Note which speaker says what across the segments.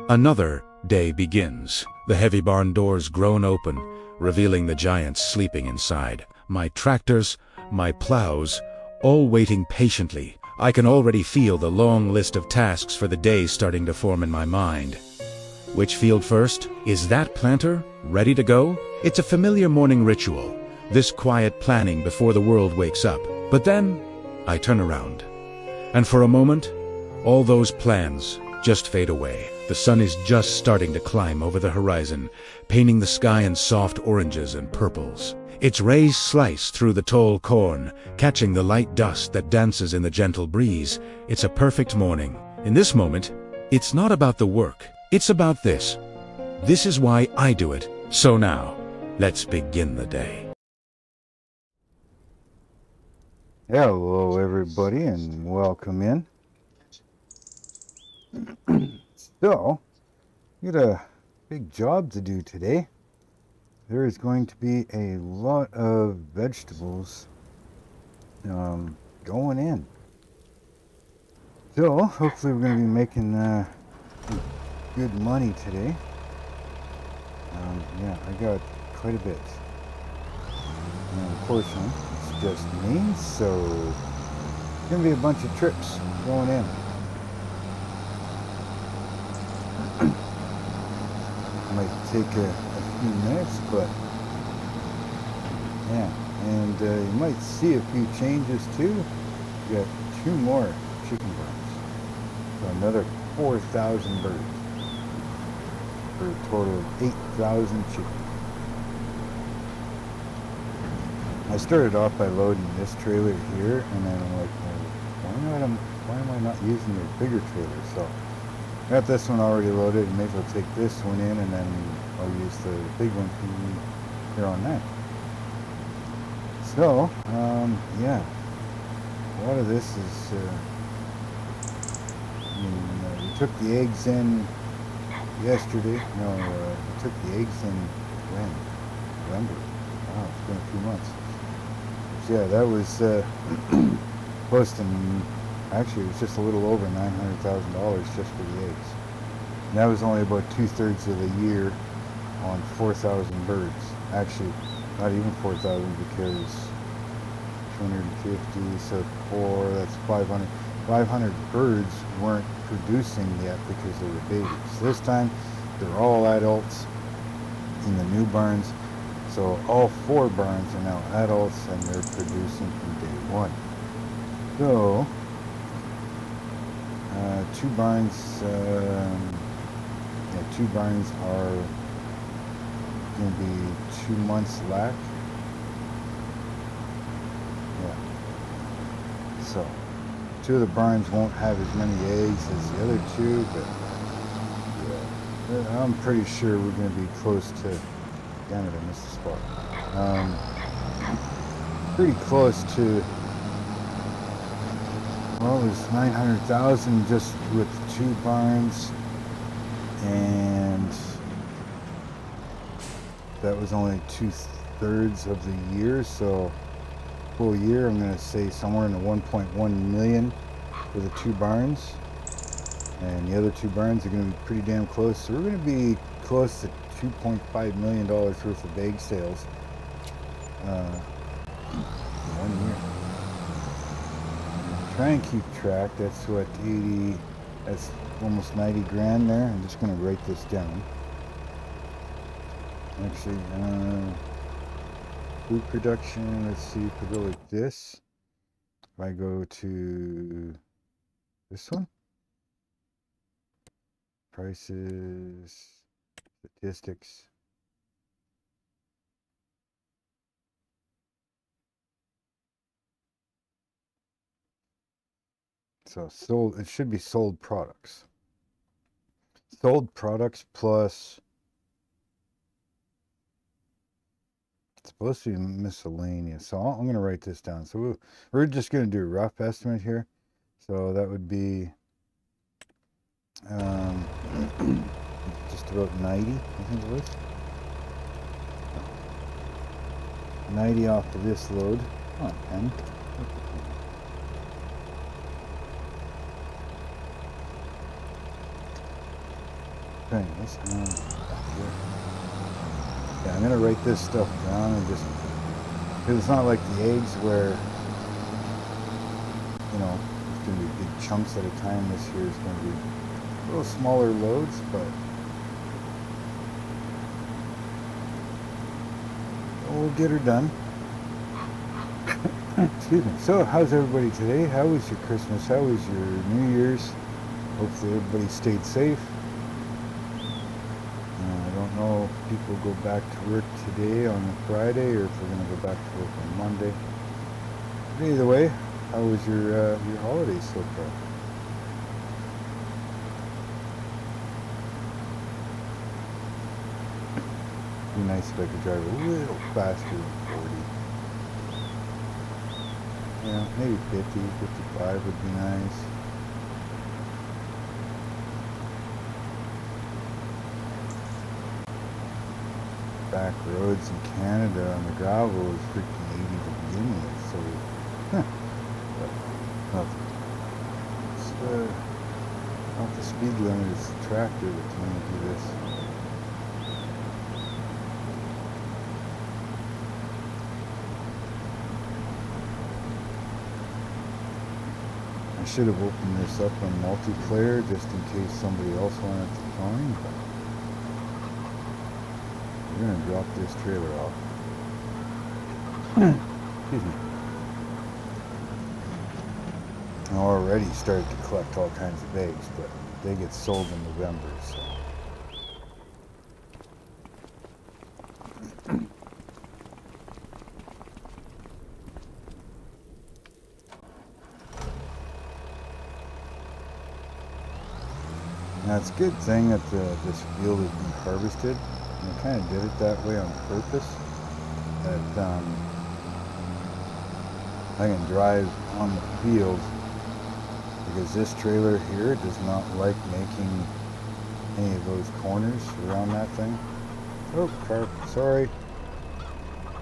Speaker 1: Another day begins. The heavy barn doors groan open, revealing the giants sleeping inside. My tractors, my plows, all waiting patiently. I can already feel the long list of tasks for the day starting to form in my mind. Which field first? Is that planter ready to go? It's a familiar morning ritual, this quiet planning before the world wakes up. But then, I turn around. And for a moment, all those plans just fade away. The sun is just starting to climb over the horizon, painting the sky in soft oranges and purples. Its rays slice through the tall corn, catching the light dust that dances in the gentle breeze. It's a perfect morning. In this moment, it's not about the work. It's about this. This is why I do it. So now, let's begin the day.
Speaker 2: Hello everybody and welcome in. So, we got a big job to do today. There is going to be a lot of vegetables going in. So, hopefully we're going to be making good money today. Yeah, I got quite a bit. And unfortunately, it's just me, so it's going to be a bunch of trips going in. Might take a few minutes, but yeah, and you might see a few changes too. We got 2 more chicken barns, so another 4,000 birds for a total of 8,000 chickens. I started off by loading this trailer here, and then I'm like, well, why am I not using the bigger trailer? So I got this one already loaded, and maybe I'll take this one in, and then I'll use the big one from here on out. So, yeah, a lot of this is, we took the eggs in yesterday. No, we took the eggs in when? November. Wow, it's been a few months. So, yeah, that was close to, actually it was just a little over $900,000 just for the eggs. And that was only about 2/3 of the year on 4,000 birds. Actually, not even 4,000 because 250, so 4, that's 500. 500 birds weren't producing yet because they were babies. This time, they're all adults in the new barns. So all 4 barns are now adults and they're producing from day 1. So, 2 barns, yeah, 2 barns are going to be 2 months lack. Yeah. So, 2 of the barns won't have as many eggs as the other 2, but yeah, I'm pretty sure we're going to be close to, damn it, I missed the spot. Pretty close to, well, there's 900,000 just with 2 barns, and that was only 2/3 of the year, so full year I'm going to say somewhere in the 1.1 million for the 2 barns, and the other 2 barns are going to be pretty damn close, so we're going to be close to $2.5 million worth of egg sales in 1 year. Try and keep track. That's what, 80, that's almost 90 grand there. I'm just going to write this down. Actually, food production, let's see if we go like this. If I go to this one, prices, statistics. So sold, it should be sold products. Sold products plus, it's supposed to be miscellaneous. So I'm going to write this down. So we're just going to do a rough estimate here. So that would be just about 90, I think it was. 90 off of this load. Come on, pen. Okay, this back here. Yeah, I'm gonna write this stuff down and just, because it's not like the eggs where, you know, it's gonna be big chunks at a time. This year is gonna be a little smaller loads, but we'll get her done. Excuse me. So, how's everybody today? How was your Christmas? How was your New Year's? Hopefully everybody stayed safe. I don't know if people go back to work today on a Friday or if they're going to go back to work on Monday. But either way, how was your holidays so far? It'd be nice if I could drive a little faster than 40. Yeah, maybe 50, 55 would be nice. Back roads in Canada on the gravel is freaking 80 to begin with, so but it's not the speed limit, it's the tractor that's going to do this. I should have opened this up on multiplayer just in case somebody else wanted to join, but we're going to drop this trailer off. Excuse me. I already started to collect all kinds of eggs, but they get sold in November, so. Now it's a good thing that this field has been harvested. And I kind of did it that way on purpose. That I can drive on the field because this trailer here does not like making any of those corners around that thing. Oh, car, sorry.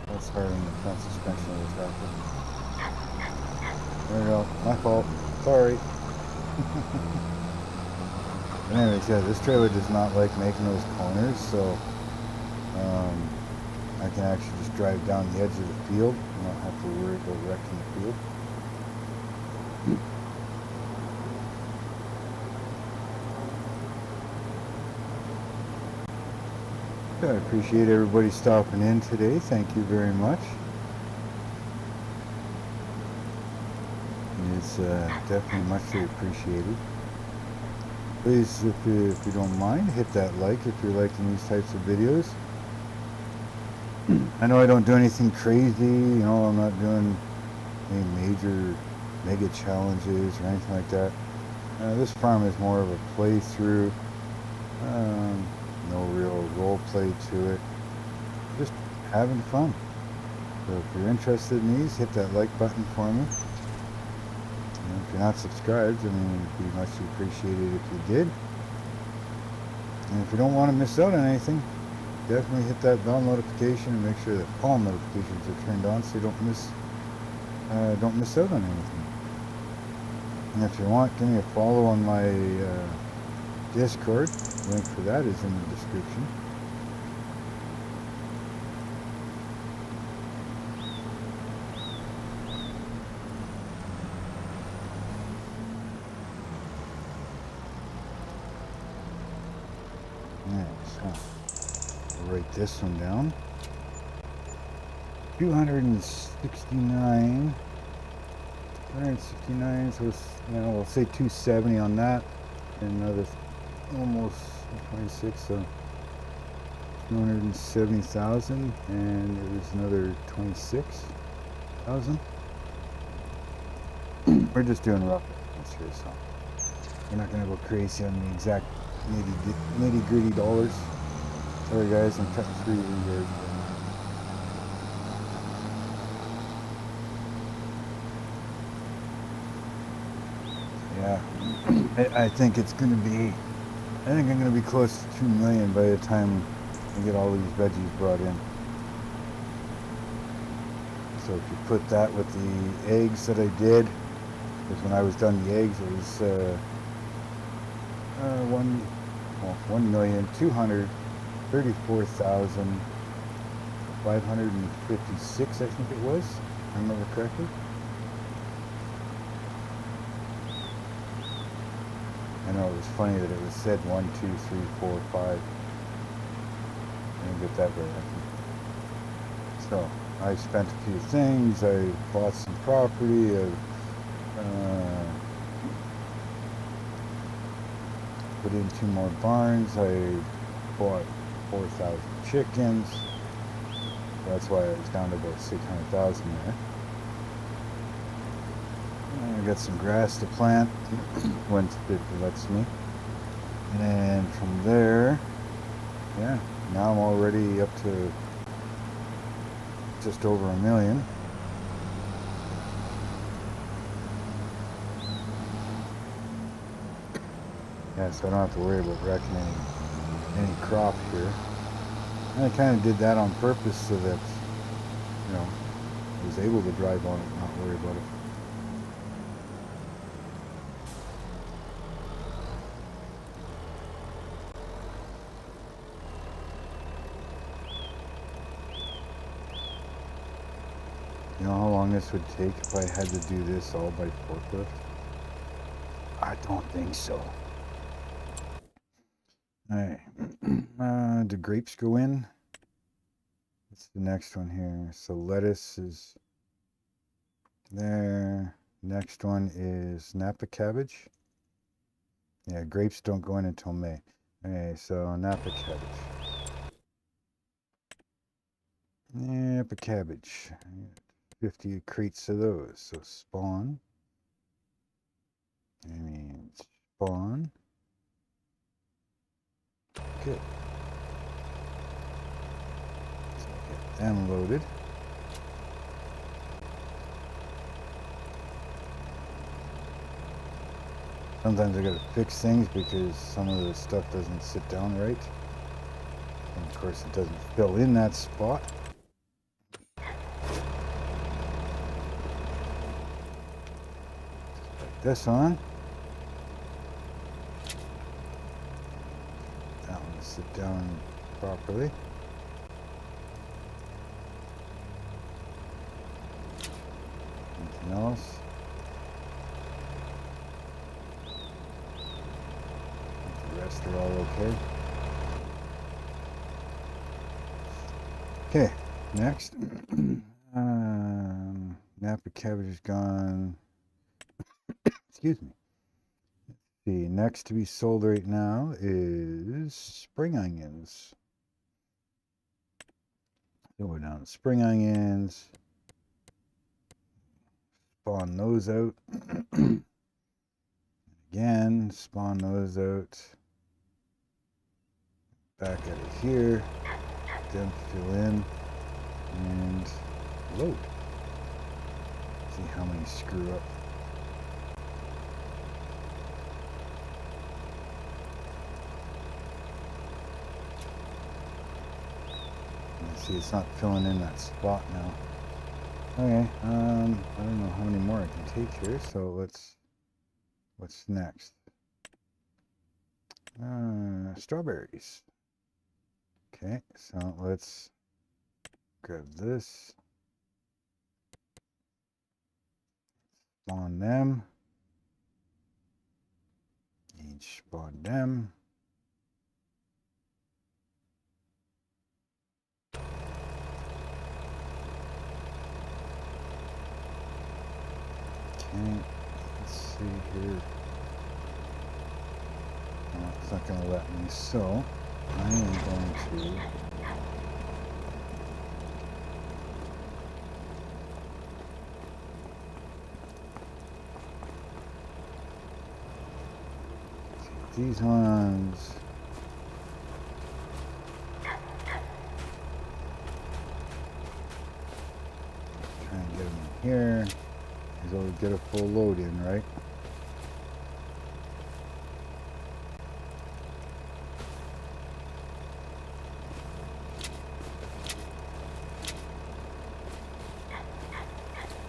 Speaker 2: That's hardening the front suspension of the tractor. There we go, my fault, sorry. But anyways, yeah, this trailer does not like making those corners, so I can actually just drive down the edge of the field and not have to worry about wrecking the field. I appreciate everybody stopping in today. Thank you very much. It's definitely muchly appreciated. Please, if you don't mind, hit that like if you're liking these types of videos. I know I don't do anything crazy, you know, I'm not doing any major mega challenges or anything like that. This farm is more of a playthrough, no real role play to it, just having fun. So if you're interested in these, hit that like button for me. And if you're not subscribed, I mean, it would be much appreciated if you did. And if you don't want to miss out on anything, definitely hit that bell notification and make sure that all notifications are turned on so you don't miss out on anything. And if you want, give me a follow on my Discord. The link for that is in the description. Write this one down. 269. 169. So it's, you know, we'll say 270 on that, and another almost 26. So 270,000, and it was another 26,000. We're just doing rough estimates here, so we're not going to go crazy on the exact nitty gritty dollars. Sorry guys, I'm cutting through the yeah, I think it's going to be, I think I'm going to be close to 2 million by the time I get all these veggies brought in. So if you put that with the eggs that I did, because when I was done the eggs, it was well, 1,234,556, I think it was, if I remember correctly. I know it was funny that it was said 1, 2, 3, 4, 5. I didn't get that very often. So I spent a few things. I bought some property. I put in 2 more barns. I bought 4,000 chickens. That's why I was down to about 600,000 there. And I got some grass to plant when it lets me. And then from there, yeah, now I'm already up to just over $1 million. Yeah, so I don't have to worry about wrecking any crop here. And I kind of did that on purpose so that, you know, I was able to drive on it and not worry about it. You know how long this would take if I had to do this all by forklift? I don't think so. Alright. Do grapes go in? What's the next one here? So lettuce is there. Next one is Napa cabbage. Yeah, grapes don't go in until May. Okay, so Napa cabbage. Napa cabbage. 50 crates of those. So spawn. I mean, spawn. Good. So get them loaded. Sometimes I gotta fix things because some of the stuff doesn't sit down right. And of course it doesn't fill in that spot. Put this on. That one to sit down properly. Anything else? The rest are all okay. Okay, next. Napa cabbage is gone. Excuse me. The next to be sold right now is spring onions. So we're down to spring onions. Spawn those out. Again, spawn those out. Back out of here. Then fill in and load. See how many screw up. See, it's not filling in that spot now. Okay, I don't know how many more I can take here, so what's next? Strawberries. Okay, so let's grab this. Spawn them. Each spawn them. Okay, let's see here. No, it's not going to let me, so I am going to take these ones. Try and get them in here. So we get a full load in, right?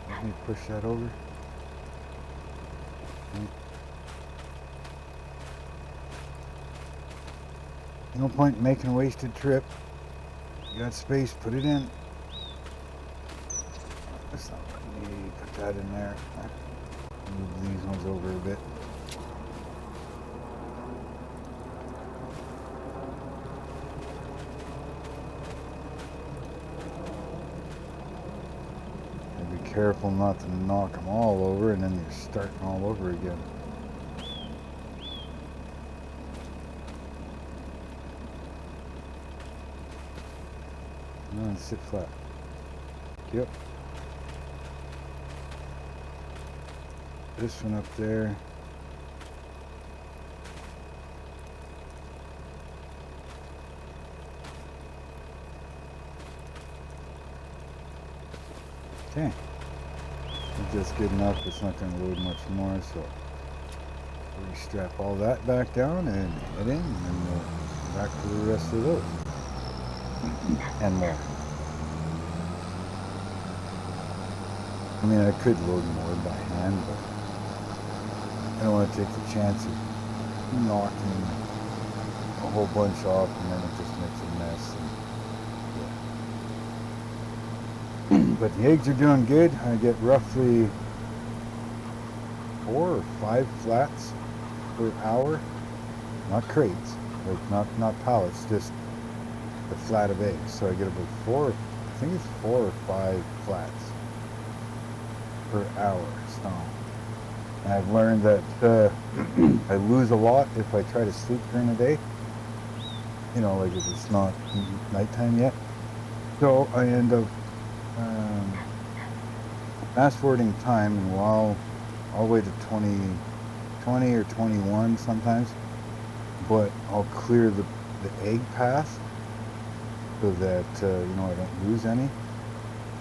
Speaker 2: Let me push that over. No point in making a wasted trip. You got space, put it in. That's not letting me put that in there. Move these ones over a bit. And be careful not to knock them all over, and then you're starting all over again. No, sit flat. Yep. This one up there. Okay. I think that's good enough. It's not going to load much more, so restrap all that back down and head in, and then we'll go back to the rest of those. And more. I mean, I could load more by hand, but I don't want to take the chance of knocking a whole bunch off, and then it just makes a mess. And, yeah. But the eggs are doing good. I get roughly 4 or 5 flats per hour. Not crates, like not pallets, just the flat of eggs. So I get about 4, I think it's 4 or 5 flats per hour. So, and I've learned that I lose a lot if I try to sleep during the day. You know, like if it's not nighttime yet. So I end up fast forwarding time, and while all the way to 20 or 21 sometimes, but I'll clear the egg path so that you know, I don't lose any.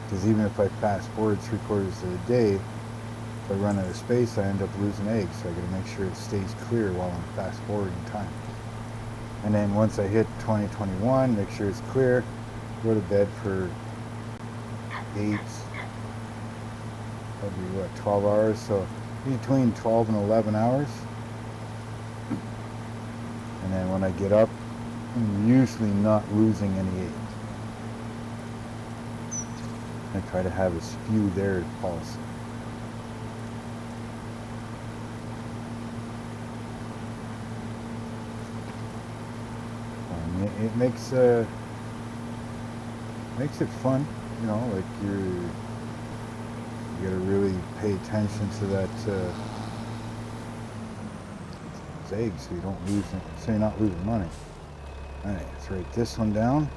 Speaker 2: Because even if I fast forward 3/4 of the day, if I run out of space, I end up losing eggs. So I got to make sure it stays clear while I'm fast forwarding time. And then once I hit 2021, make sure it's clear. Go to bed for 8, that'd be what, 12 hours. So between 12 and 11 hours. And then when I get up, I'm usually not losing any eggs. I try to have as few there as possible. It makes it fun, you know, like you gotta really pay attention to that eggs so you don't lose it, so you're not losing money. Alright, let's write this one down.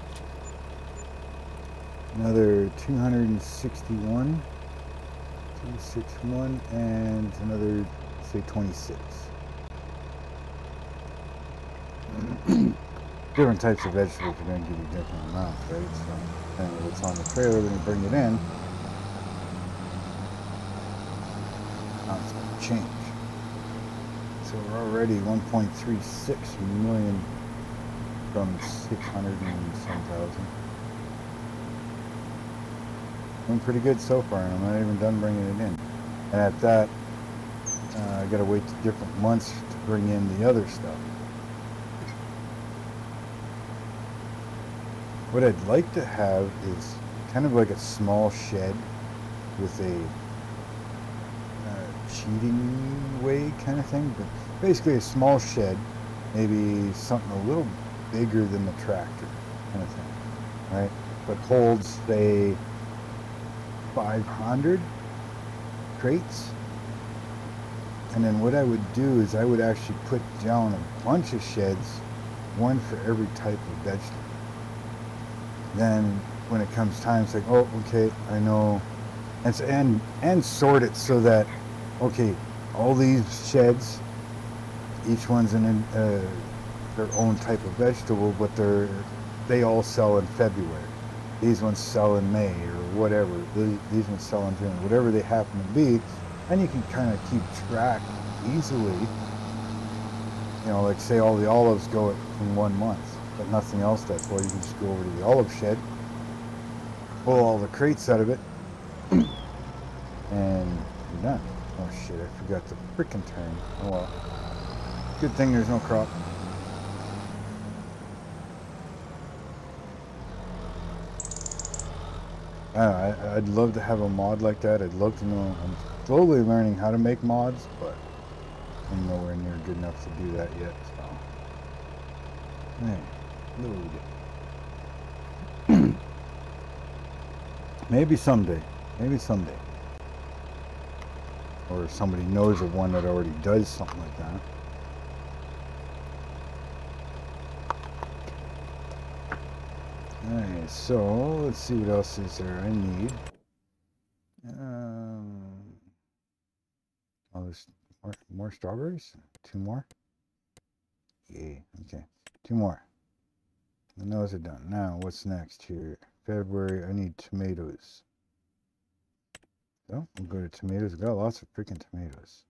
Speaker 2: Another 261, 261, and another, say, 26. Different types of vegetables are going to give you different amounts, right? So, depending on what's on the trailer when you bring it in, it's going to change. So we're already 1.36 million from 600 and some thousand. Doing pretty good so far, and I'm not even done bringing it in. And at that, I got to wait to different months to bring in the other stuff. What I'd like to have is kind of like a small shed with a cheating way kind of thing, but basically a small shed, maybe something a little bigger than the tractor kind of thing, right? But holds, say, 500 crates. And then what I would do is I would actually put down a bunch of sheds, one for every type of vegetable. Then when it comes time, it's like, oh, okay, I know, and sort it so that, okay, all these sheds, each one's in their own type of vegetable, but they all sell in February. These ones sell in May or whatever. These ones sell in June, whatever they happen to be, and you can kind of keep track easily. You know, like say all the olives go in 1 month, but nothing else does. Well, you can just go over to the olive shed, pull all the crates out of it, and you're done. Oh shit, I forgot to frickin' turn. Oh well. Good thing there's no crop. I'd love to have a mod like that. I'd love to know. I'm slowly learning how to make mods, but I'm nowhere near good enough to do that yet. So, hey, load. Maybe someday. Maybe someday. Or somebody knows of one that already does something like that. Alright, so let's see what else is there I need. Oh, there's more strawberries? 2 more? Yay, okay. 2 more. And those are done. Now, what's next here? February, I need tomatoes. So, we'll go to tomatoes. I've got lots of freaking tomatoes.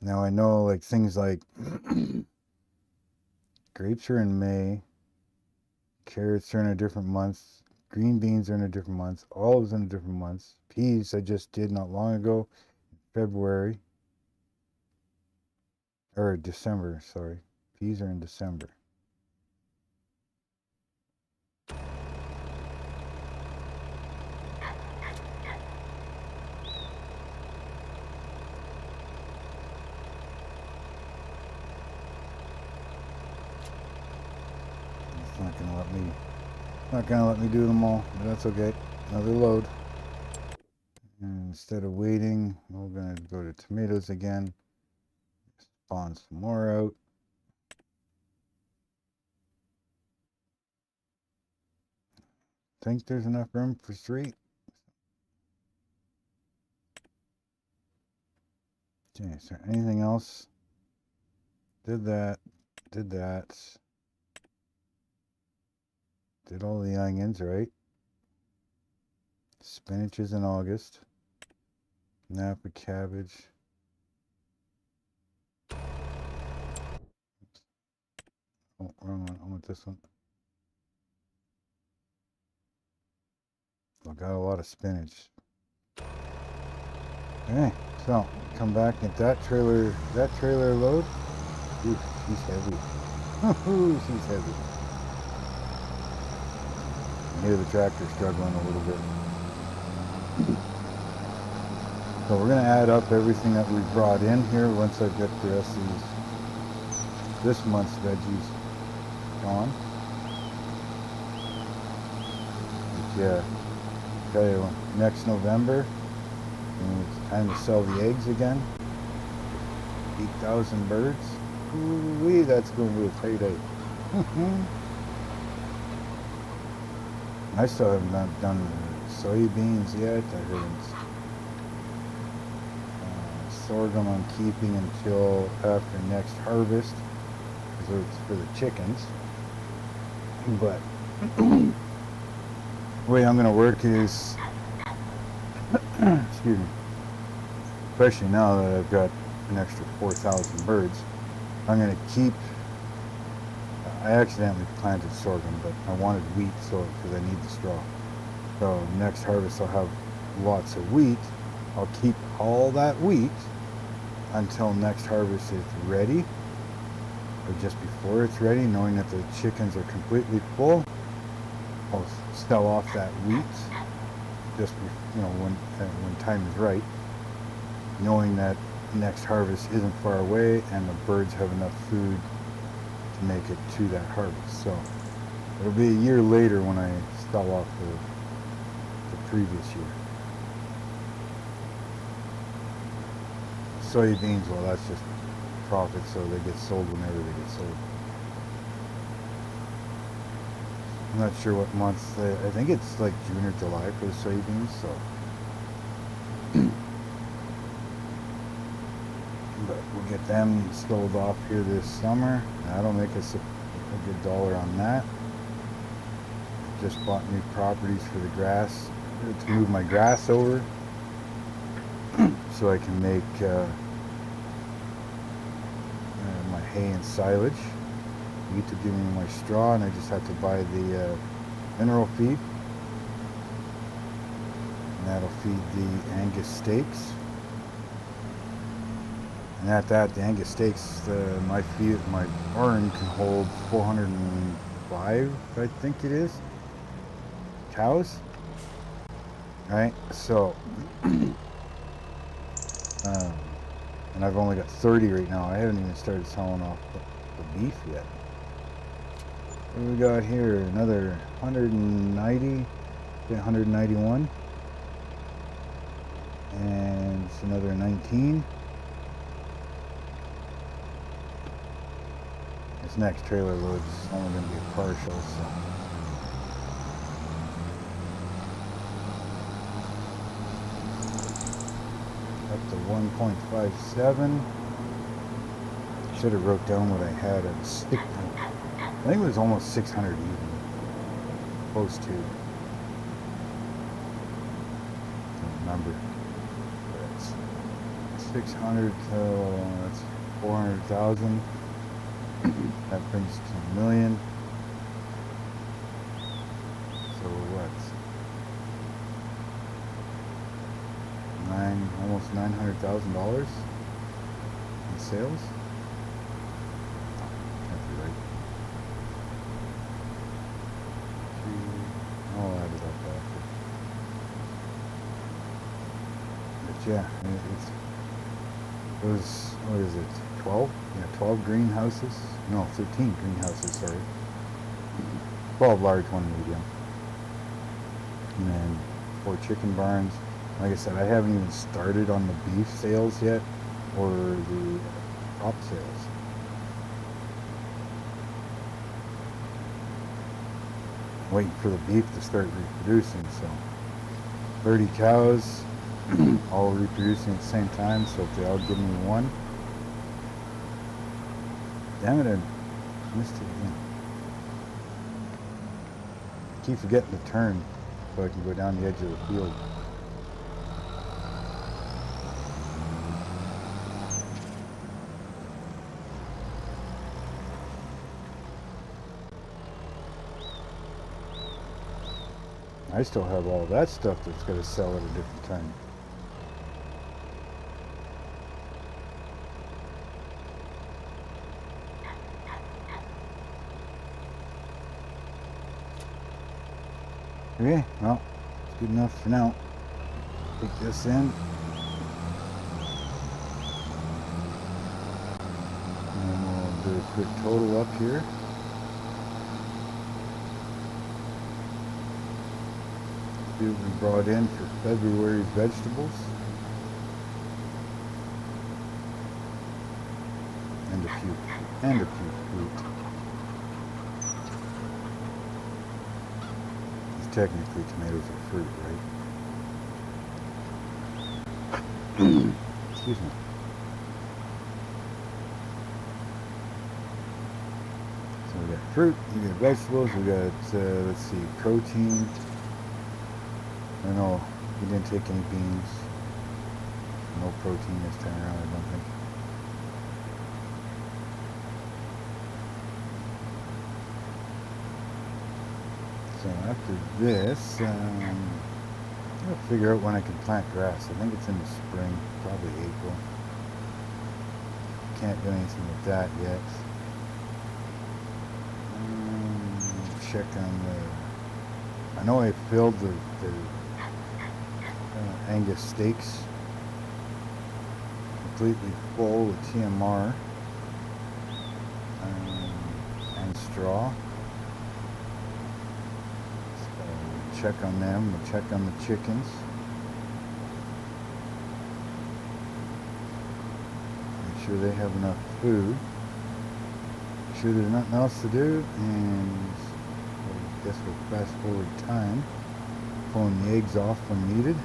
Speaker 2: Now, I know, like, things like grapes are in May. Carrots are in a different month. Green beans are in a different month. Olives in a different month. Peas I just did not long ago. February. Or December, sorry. Peas are in December. It's not gonna let me do them all, but that's okay. Another load. And instead of waiting, we're gonna go to tomatoes again. Spawn some more out. Think there's enough room for 3. Okay, is there anything else? Did that. Did that. Did all the onions, right? Spinach is in August. Napa cabbage. Oh, wrong one. I want this one. I got a lot of spinach. Okay, so come back at that trailer load. Ooh, she's heavy. Ooh, she's heavy. I hear the tractor struggling a little bit. So we're gonna add up everything that we've brought in here once I get the rest of this month's veggies gone. But yeah, okay, next November, it's time to sell the eggs again. 8,000 birds. Ooh-wee, that's going to be a payday. I still haven't done the soybeans yet. I haven't. Sorghum I'm keeping until after next harvest, because it's for the chickens. But the way I'm going to work is, excuse me, especially now that I've got an extra 4,000 birds, I'm going to keep. I accidentally planted sorghum, but I wanted wheat, so because I need the straw. So next harvest I'll have lots of wheat. I'll keep all that wheat until next harvest is ready, or just before it's ready, knowing that the chickens are completely full. I'll sell off that wheat just when time is right, knowing that next harvest isn't far away and the birds have enough food to make it to that harvest. So it'll be a year later when I sell off the previous year. Soybeans, well, that's just profit, so they get sold whenever they get sold. I'm not sure what month. I think it's like June or July for the soybeans, so. But we'll get them sold off here this summer. That'll make us a good dollar on that. Just bought new properties for the grass, to move my grass over, so I can make my hay and silage. Wheat to give me my straw, and I just have to buy the mineral feed, and that'll feed the Angus steaks. And at that, the Angus steaks, my barn can hold 400 and 5, I think it is, cows. Right, so and I've only got 30 right now. I haven't even started selling off the beef yet. What do we got here? Another 190, 191, and it's another 19. This next trailer load is only going to be a partial, so. Up to 1.57. Should have wrote down what I had at 6. I think it was almost 600 even. Close to. Don't remember. But it's 600 till that's 400,000. That brings to a million. So what? Almost $900,000 in sales. Can't be right. I'll add it up after. But yeah, it was, what is it, 12? Yeah, 12 greenhouses. No, 13 greenhouses, sorry. 12 large, 1 medium. And then 4 chicken barns. Like I said, I haven't even started on the beef sales yet, or the crop sales. Waiting for the beef to start reproducing, so 30 cows, all reproducing at the same time, so if they all give me one. Damn it, I missed it again. I keep forgetting to turn so I can go down the edge of the field. I still have all that stuff that's got to sell at a different time. Okay, well, it's good enough for now. Take this in. And we'll do a quick total up here. See what we brought in for February's vegetables. And a few fruit. Technically, tomatoes are fruit, right? Excuse me. So we got fruit, we got vegetables, we got, let's see, protein. I don't know, we didn't take any beans. No protein this time around, I don't think. So after this, I'll figure out when I can plant grass. I think it's in the spring, probably April. Can't do anything with that yet. Check on the... I know I filled the Angus steaks completely full with TMR and straw. Check on them, we'll check on the chickens. Make sure they have enough food. Make sure there's nothing else to do, and I guess we'll fast forward time. Pulling the eggs off when needed.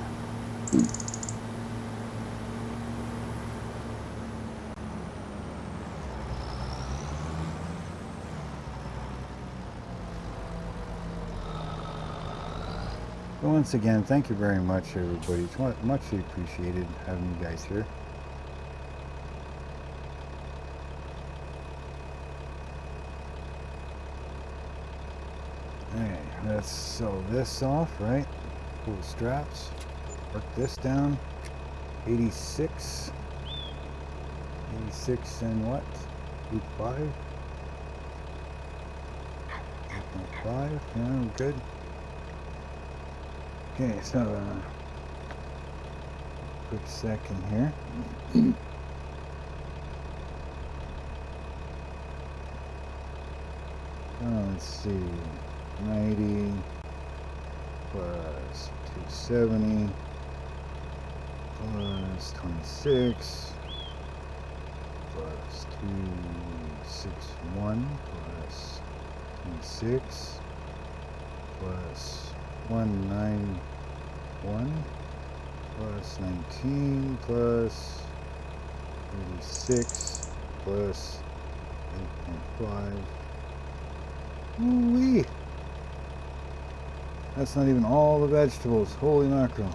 Speaker 2: Well, once again, thank you very much, everybody. It's muchly appreciated having you guys here. Okay, let's sew this off, right? Pull the straps. Work this down. 86. 86 and what? Week 5. 5, yeah, we're good. Okay, so quick second here. Let's see, 90 plus 270 plus 26 plus 261 plus 26 plus 191 plus 19 plus 36 plus 8.5. Ooh-wee! That's not even all the vegetables. Holy mackerel.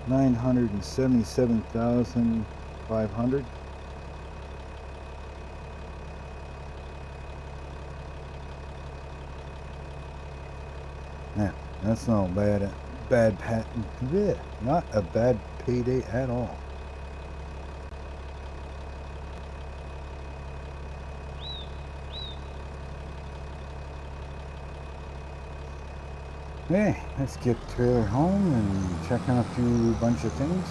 Speaker 2: 977,500. Yeah, that's not not a bad payday at all. Okay, let's get the trailer home and check on a bunch of things.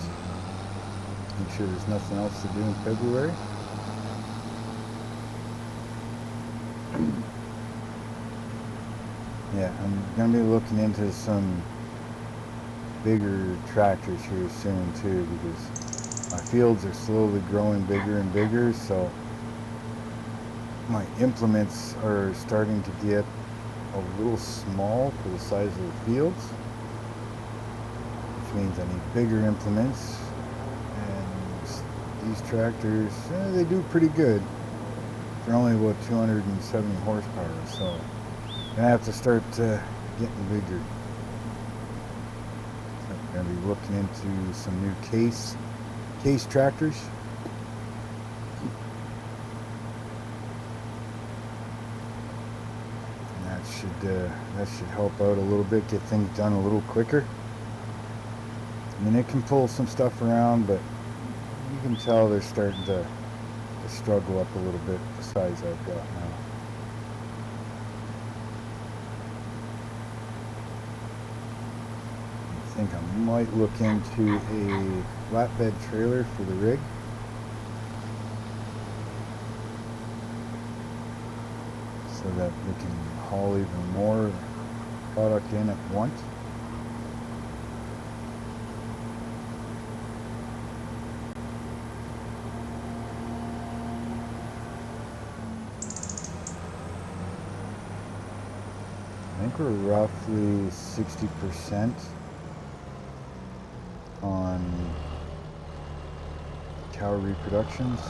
Speaker 2: Make sure there's nothing else to do in February. Yeah, I'm going to be looking into some bigger tractors here soon too, because my fields are slowly growing bigger and bigger, so my implements are starting to get a little small for the size of the fields, which means I need bigger implements. And these tractors, they do pretty good. They're only about 270 horsepower, so I'm gonna have to start getting bigger. So I'm gonna be looking into some new case tractors. That should help out a little bit, get things done a little quicker. I mean, it can pull some stuff around, but you can tell they're starting to struggle up a little bit with the size I've got now. I think I might look into a flatbed trailer for the rig. So that we can haul even more product in at once. I think we're roughly 60% on cow reproductions.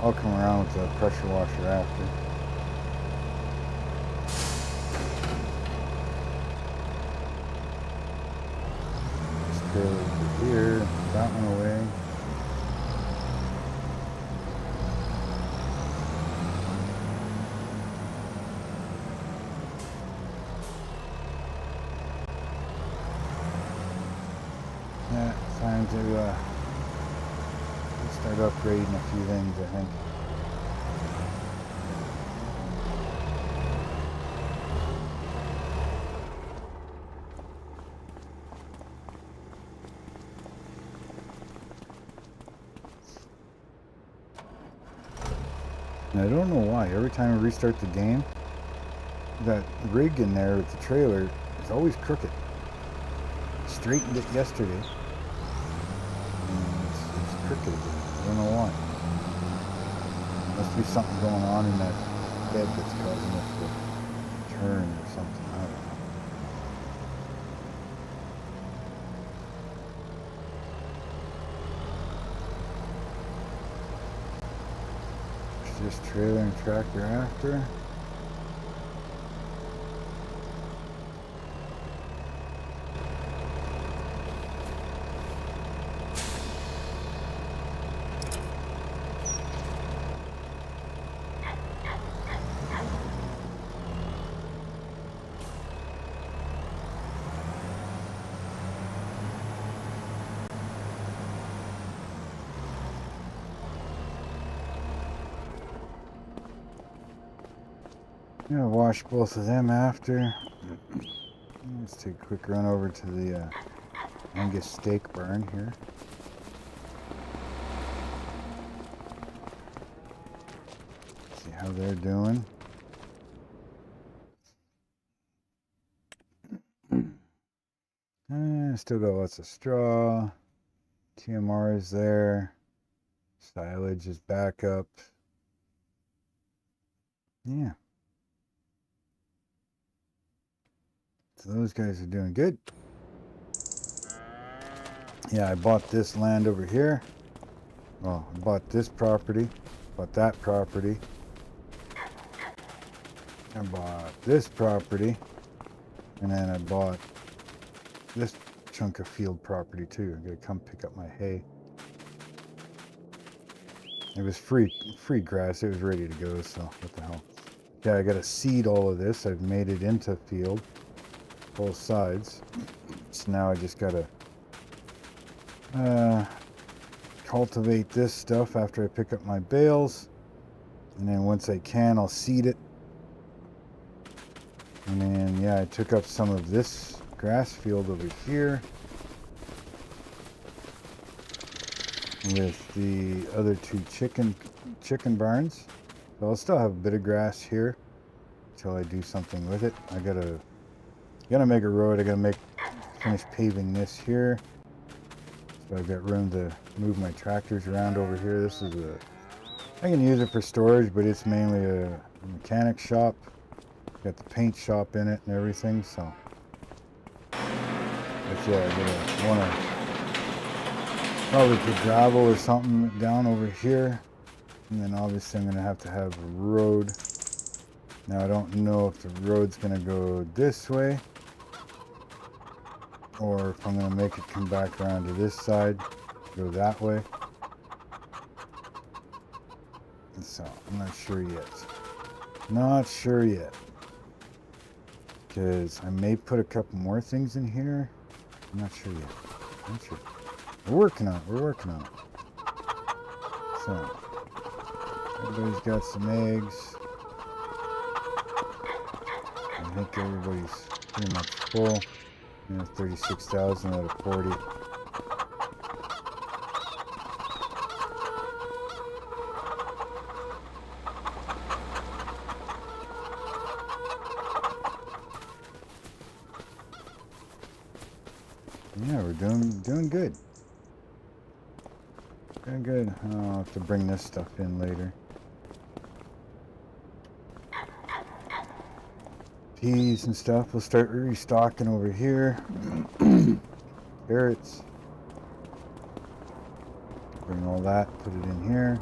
Speaker 2: I'll come around with the pressure washer after. This trailer over here, that one away. Yeah, time to start upgrading a few things, I think. And I don't know why, every time I restart the game, that rig in there with the trailer is always crooked. Straightened it yesterday, and it's crooked again. I don't know why. Must be something going on in that bed that's causing it to turn or something. I don't know. this trailer and tractor after. I'm gonna wash both of them after. Let's take a quick run over to the Angus steak barn here. See how they're doing. Still got lots of straw. TMR is there. Silage is back up. Yeah. So those guys are doing good. Yeah, I bought this land over here. Well, I bought this property. Bought that property. I bought this property. And then I bought this chunk of field property too. I gotta come pick up my hay. It was free grass. It was ready to go, so what the hell. Yeah, I gotta seed all of this. I've made it into field. Both sides. So now I just gotta cultivate this stuff after I pick up my bales. And then once I can, I'll seed it. And then, yeah, I took up some of this grass field over here with the other two chicken barns. So I'll still have a bit of grass here until I do something with it. I gotta make a road. I gotta finish paving this here. So I've got room to move my tractors around over here. This is I can use it for storage, but it's mainly a mechanic shop. Got the paint shop in it and everything, so. But yeah, I wanna probably put gravel or something down over here. And then obviously I'm gonna have to have a road. Now I don't know if the road's gonna go this way or if I'm gonna make it come back around to this side, go that way. And so I'm not sure yet. Not sure yet. Because I may put a couple more things in here. I'm not sure yet. Not sure. We're working on it. We're working on it. So everybody's got some eggs. I think everybody's pretty much full. 36,000 out of 40. Yeah, we're doing good. Doing good. I'll have to bring this stuff in later. Peas and stuff. We'll start restocking over here. Carrots. Bring all that, put it in here.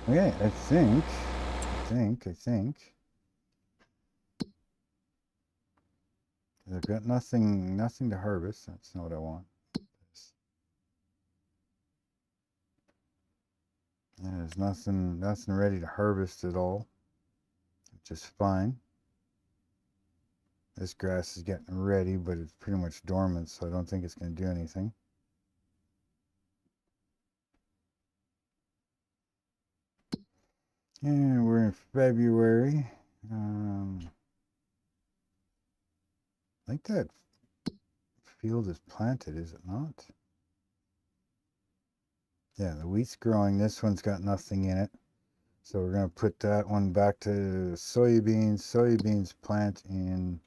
Speaker 2: Okay, I think. I've got nothing to harvest. That's not what I want. Yeah, there's nothing ready to harvest at all. Which is fine. This grass is getting ready, but it's pretty much dormant, so I don't think it's going to do anything. Yeah, we're in February. Like that field is planted, is it not? Yeah, the wheat's growing. This one's got nothing in it. So we're going to put that one back to soybeans. Soybeans plant in,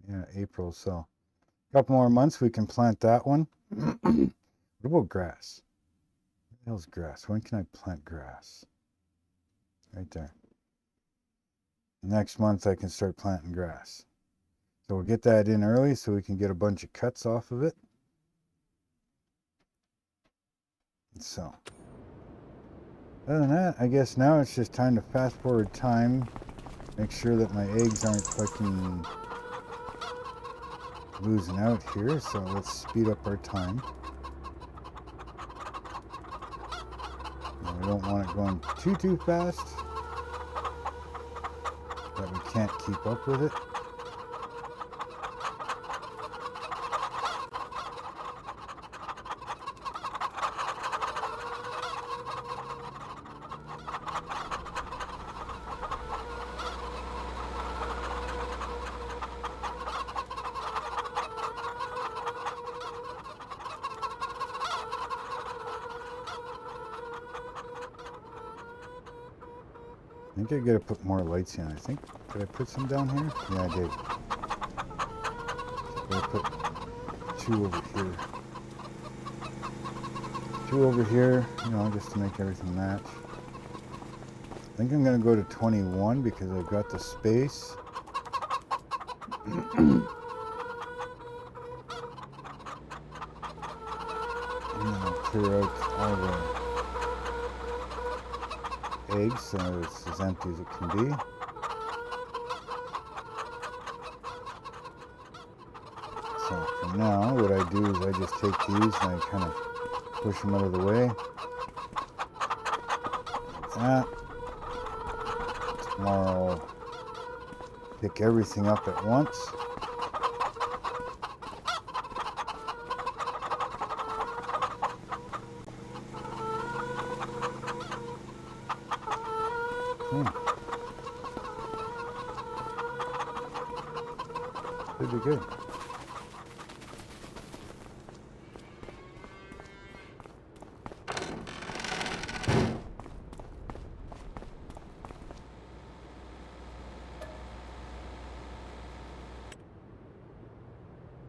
Speaker 2: yeah, April. So a couple more months, we can plant that one. What about grass? What the hell's grass? When can I plant grass? Right there. Next month, I can start planting grass. So we'll get that in early so we can get a bunch of cuts off of it. So, other than that, I guess now it's just time to fast forward time. Make sure that my eggs aren't fucking losing out here. So let's speed up our time. And we don't want it going too fast that we can't keep up with it. I think I gotta put more lights in. I think, did I put some down here? Yeah, I did. So I put 2 over here. 2 over here, you know, just to make everything match. I think I'm gonna go to 21 because I've got the space. And then I'll clear out all the eggs so it's as empty as it can be. So for now, what I do is I just take these and I kind of push them out of the way. Like that. Tomorrow I'll pick everything up at once. Should be good.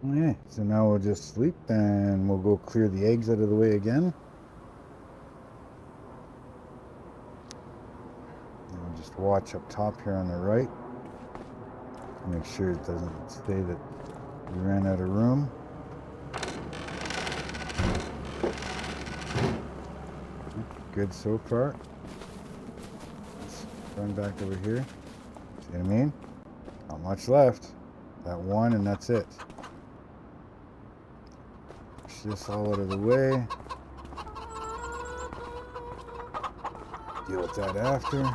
Speaker 2: Okay, so now we'll just sleep and we'll go clear the eggs out of the way again. And we'll just watch up top here on the right. Make sure it doesn't say that we ran out of room. Good so far. Let's run back over here. See what I mean? Not much left. That one and that's it. Push this all out of the way. Deal with that after.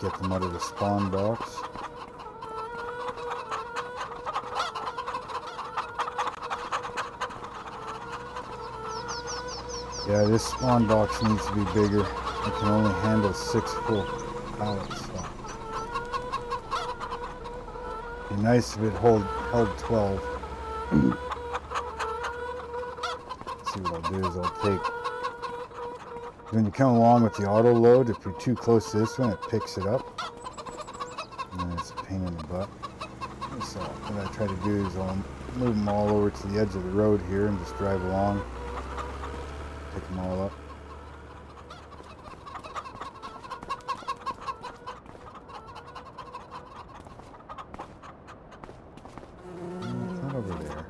Speaker 2: Get them out of the spawn box. Yeah, this spawn box needs to be bigger. It can only handle 6 full pallets. So. Be nice if it held 12. See what I'll do is I'll take. When you come along with the auto load, if you're too close to this one, it picks it up. And then it's a pain in the butt. So what I try to do is I'll move them all over to the edge of the road here and just drive along. Pick them all up. It's not over there.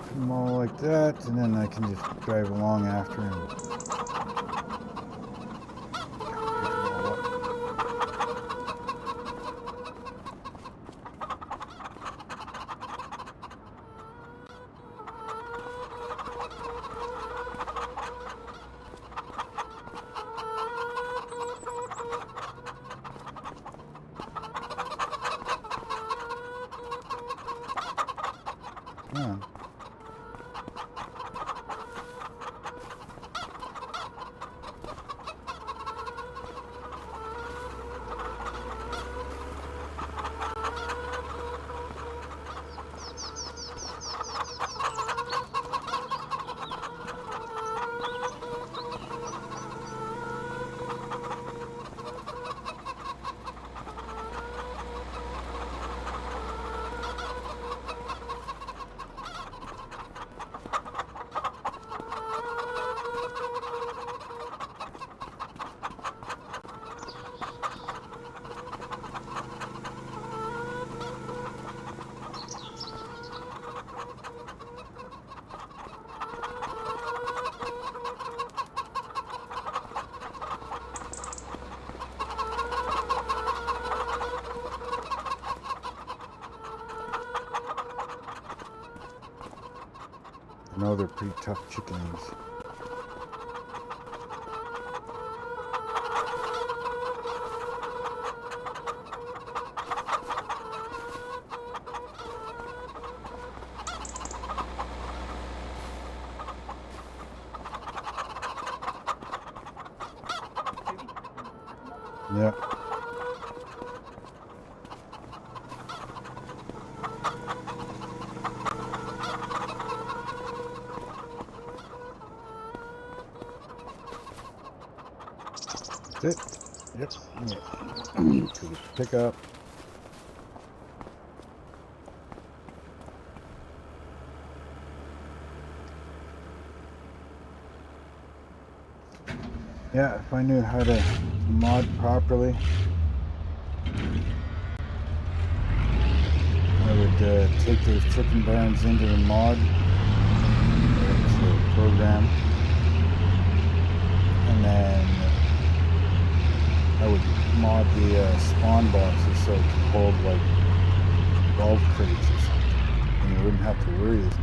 Speaker 2: Put them all like that, and then I can just drive along after and pick them all up. Come on. I know they're pretty tough chicken eggs. Yeah. That's it. Yep. Yeah. Pick up. Yeah, if I knew how to mod properly, I would take those chicken barns into the mod, into the program, and then I would mod the spawn boxes so it could hold like golf crates or something, and you wouldn't have to worry as much.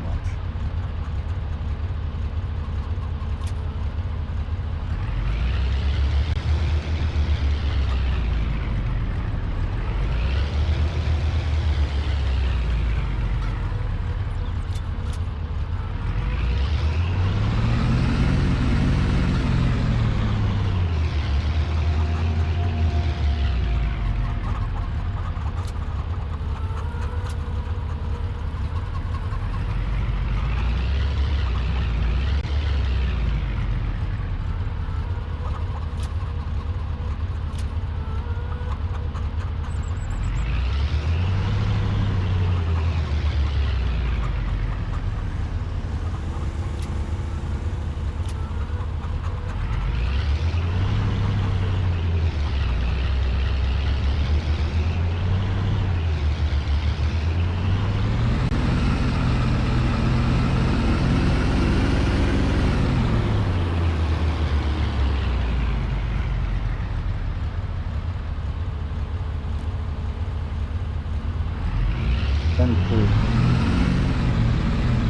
Speaker 2: Done for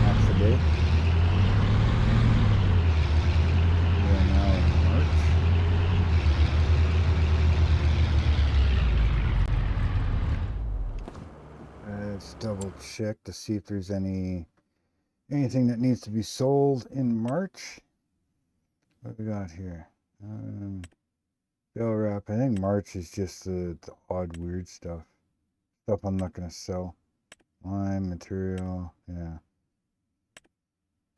Speaker 2: half the day. We are now in March. Let's double check to see if there's anything that needs to be sold in March. What we got here? Bell wrap. I think March is just the odd weird stuff. Stuff I'm not gonna sell. Lime material, yeah.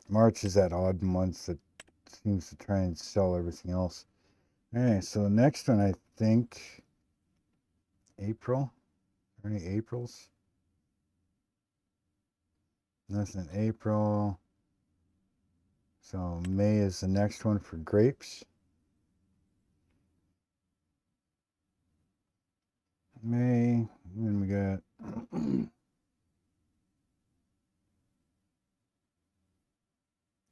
Speaker 2: March is that odd month that seems to try and sell everything else. Alright, so the next one I think April. Are there any Aprils? Nothing in April. So May is the next one for grapes. May, and then we got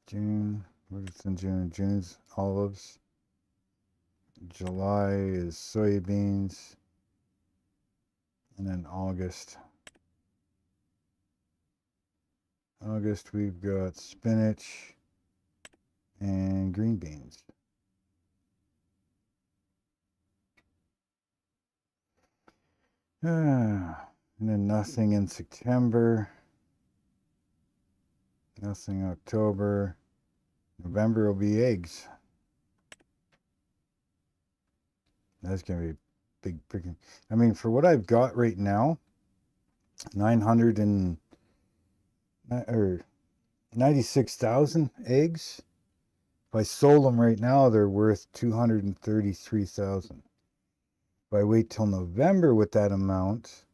Speaker 2: June. What is in June? June's olives. July is soybeans. And then August. August we've got spinach and green beans. And then nothing in September. Nothing October. November will be eggs. That's going to be big freaking... I mean, for what I've got right now, 96,000 eggs. If I sold them right now, they're worth 233,000. If I wait till November with that amount,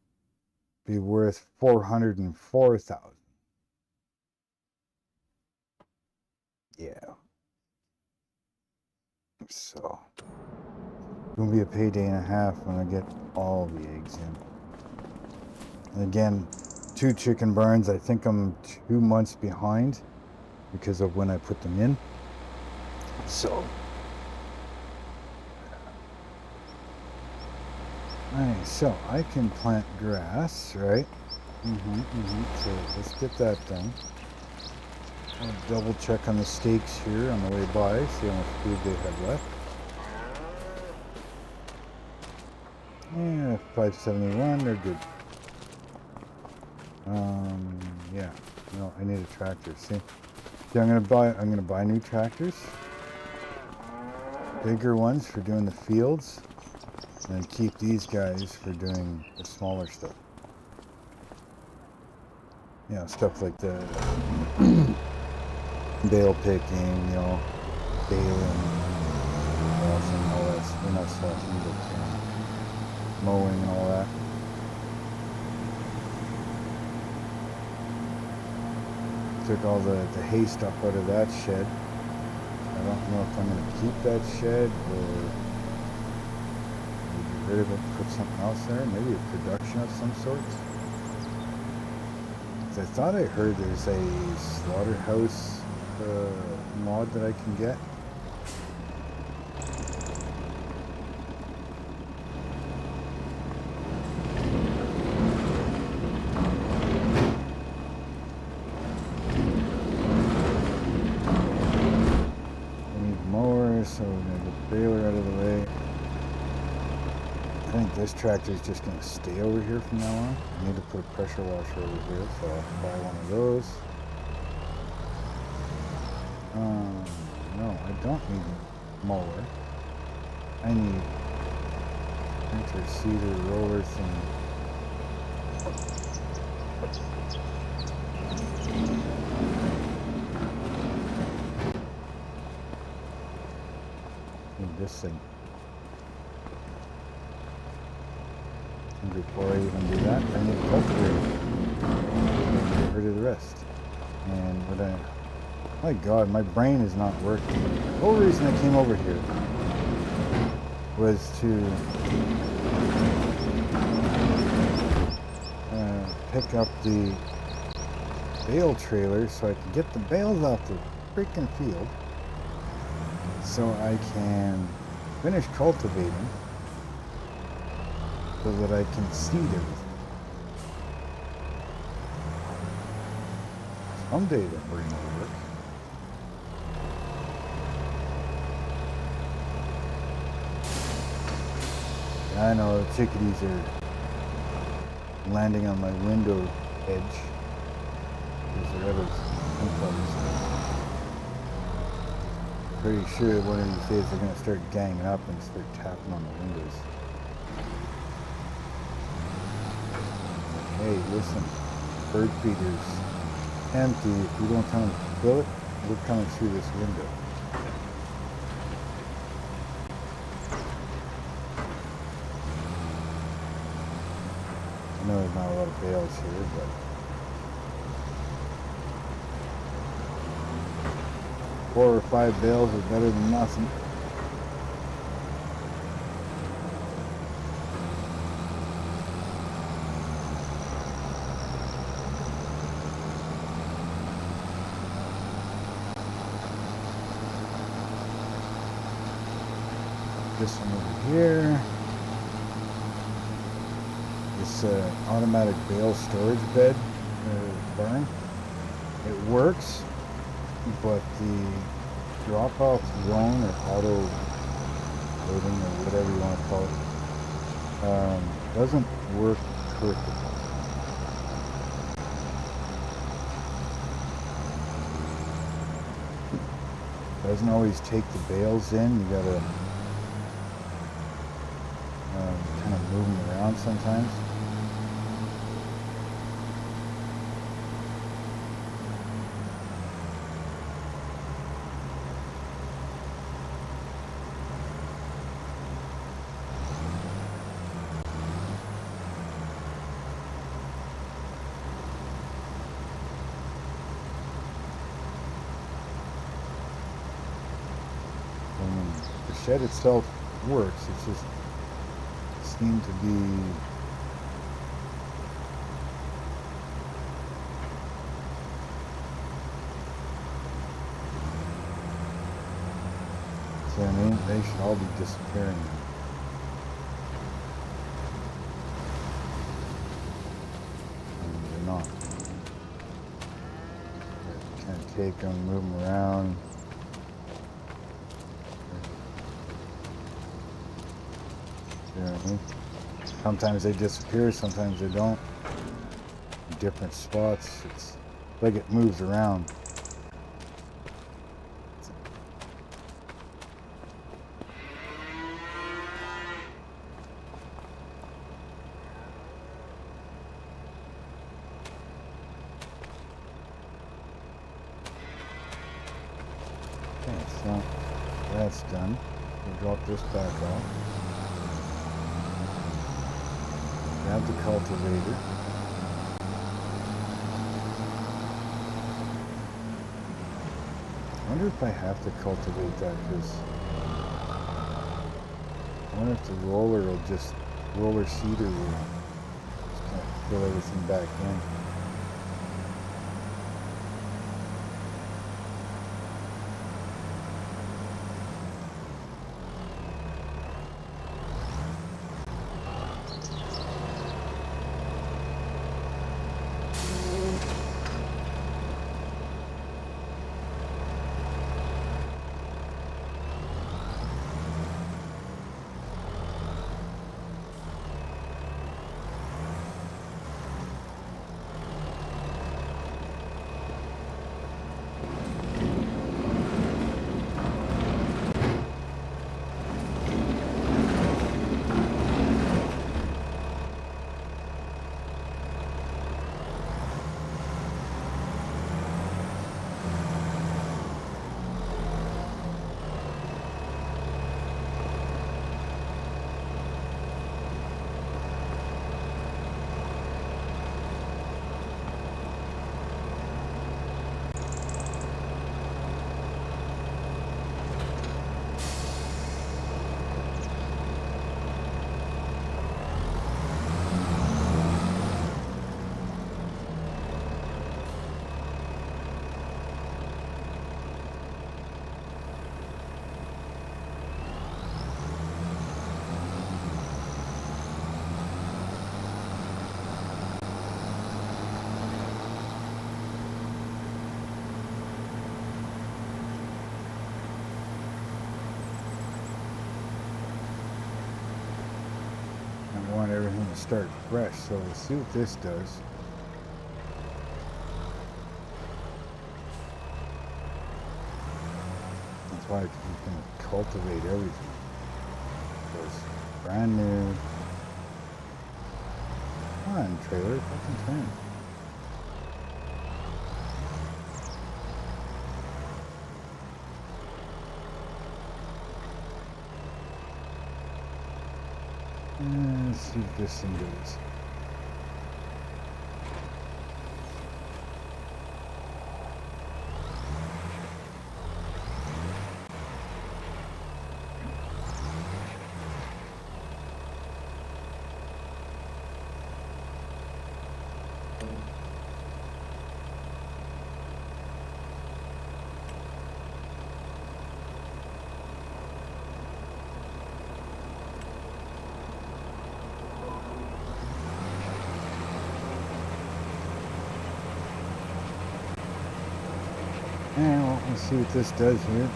Speaker 2: be worth 404,000. Yeah. So, it'll be a payday and a half when I get all the eggs in. And again, 2 chicken barns. I think I'm 2 months behind because of when I put them in. So, alright, so I can plant grass, right? So let's get that done. I'll double check on the steaks here on the way by, see how much food they have left. Yeah, 571, they're good. Yeah, no, I need a tractor. See, I'm gonna buy new tractors, bigger ones for doing the fields, and keep these guys for doing the smaller stuff. You know, stuff like the bale picking, you know, baling, washing, all that. We're not washing, but mowing and all that. Took all the hay stuff out of that shed. I don't know if I'm going to keep that shed or get rid of it, put something else there, maybe a production of some sort. I thought I heard there's a slaughterhouse mod that I can get. So we're going to get the baler out of the way. I think this tractor is just going to stay over here from now on. I need to put a pressure washer over here, so I'll buy one of those. No, I don't need a mower. I need intercedar roller thing. This thing. And before I even do that, I need a cultivator. Get rid of the rest. And what my God, my brain is not working. The whole reason I came over here was to pick up the bale trailer so I can get the bales off the freaking field, so I can finish cultivating so that I can seed everything. Someday the brain will work. I know the chickadees are landing on my window edge because they're out of feathers. Pretty sure one of these days they're going to start ganging up and start tapping on the windows. Hey, listen, bird feeders empty. If you don't come and fill it, we're coming through this window. I know there's not a lot of bales here, but four or five bales is better than nothing. This one over here. This automatic bale storage bed barn. It works, but the drop-off zone or auto loading or whatever you want to call it doesn't work perfectly. Doesn't always take the bales in. You gotta kind of move them around sometimes. The shed itself works. It's just seemed to be see what I mean? They should all be disappearing. And they're not. Kind of take them, move them around. You know what I mean? Sometimes they disappear, sometimes they don't. In different spots. It's like it moves around. Okay, so that's done. We'll drop this back off. Grab the cultivator. I wonder if I have to cultivate that, because I wonder if the roller seeder will just kind of fill everything back in. I want everything to start fresh, so we'll see what this does. That's why he's going to cultivate everything. So it's brand new. Come on, trailer, fucking turn. Let's see what this thing does. And well, let's see what this does here.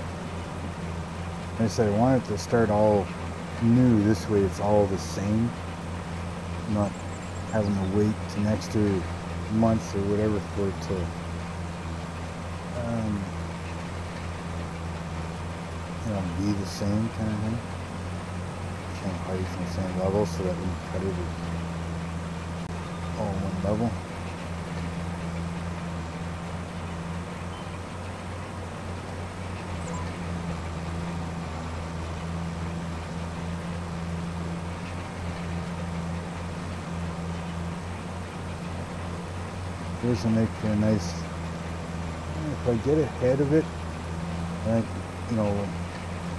Speaker 2: Like I said, I want it to start all new. This way it's all the same. Not having to wait an extra month or whatever for it to be the same kind of thing. Same height and same level, so that we cut it all one level. This will make for a nice. If I get ahead of it, like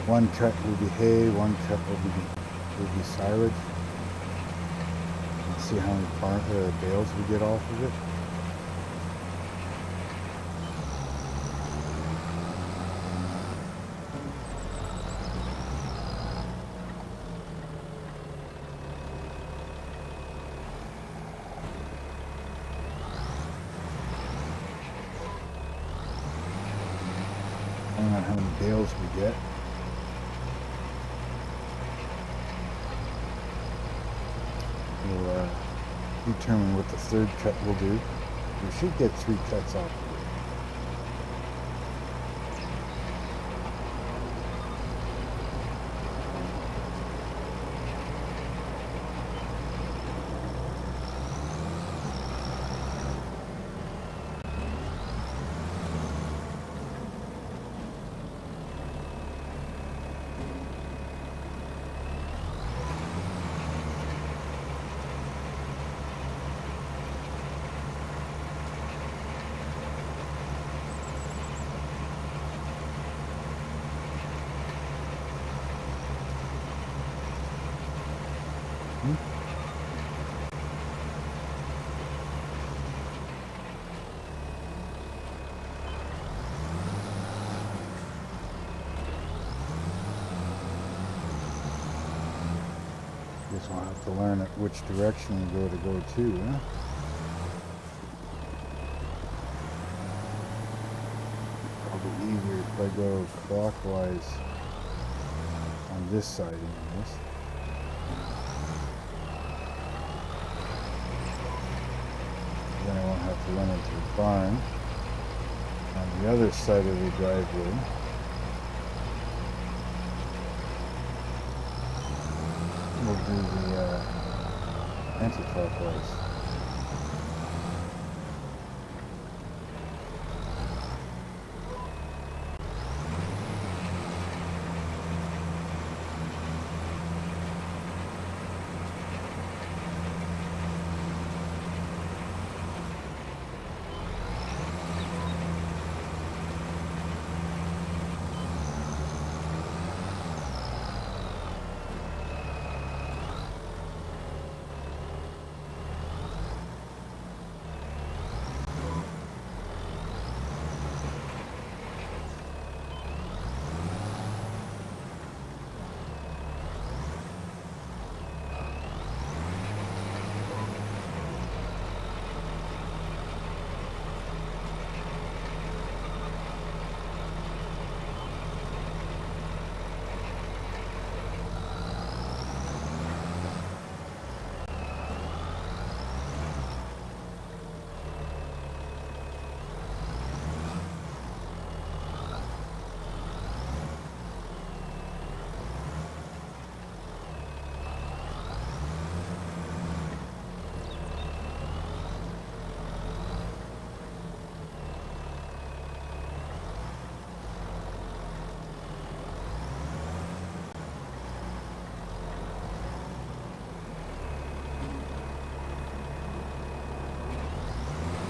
Speaker 2: one cut will be hay, one cut will be silage. And see how many bales we get off of it. Depending on how many bales we get. We'll determine what the third cut will do. We should get 3 cuts off of it. Guess I'll have to learn which direction we go to, huh? Probably easier if I go clockwise on this side anyways. Then I won't have to run into the barn on the other side of the driveway. We'll do the anti-clockwise.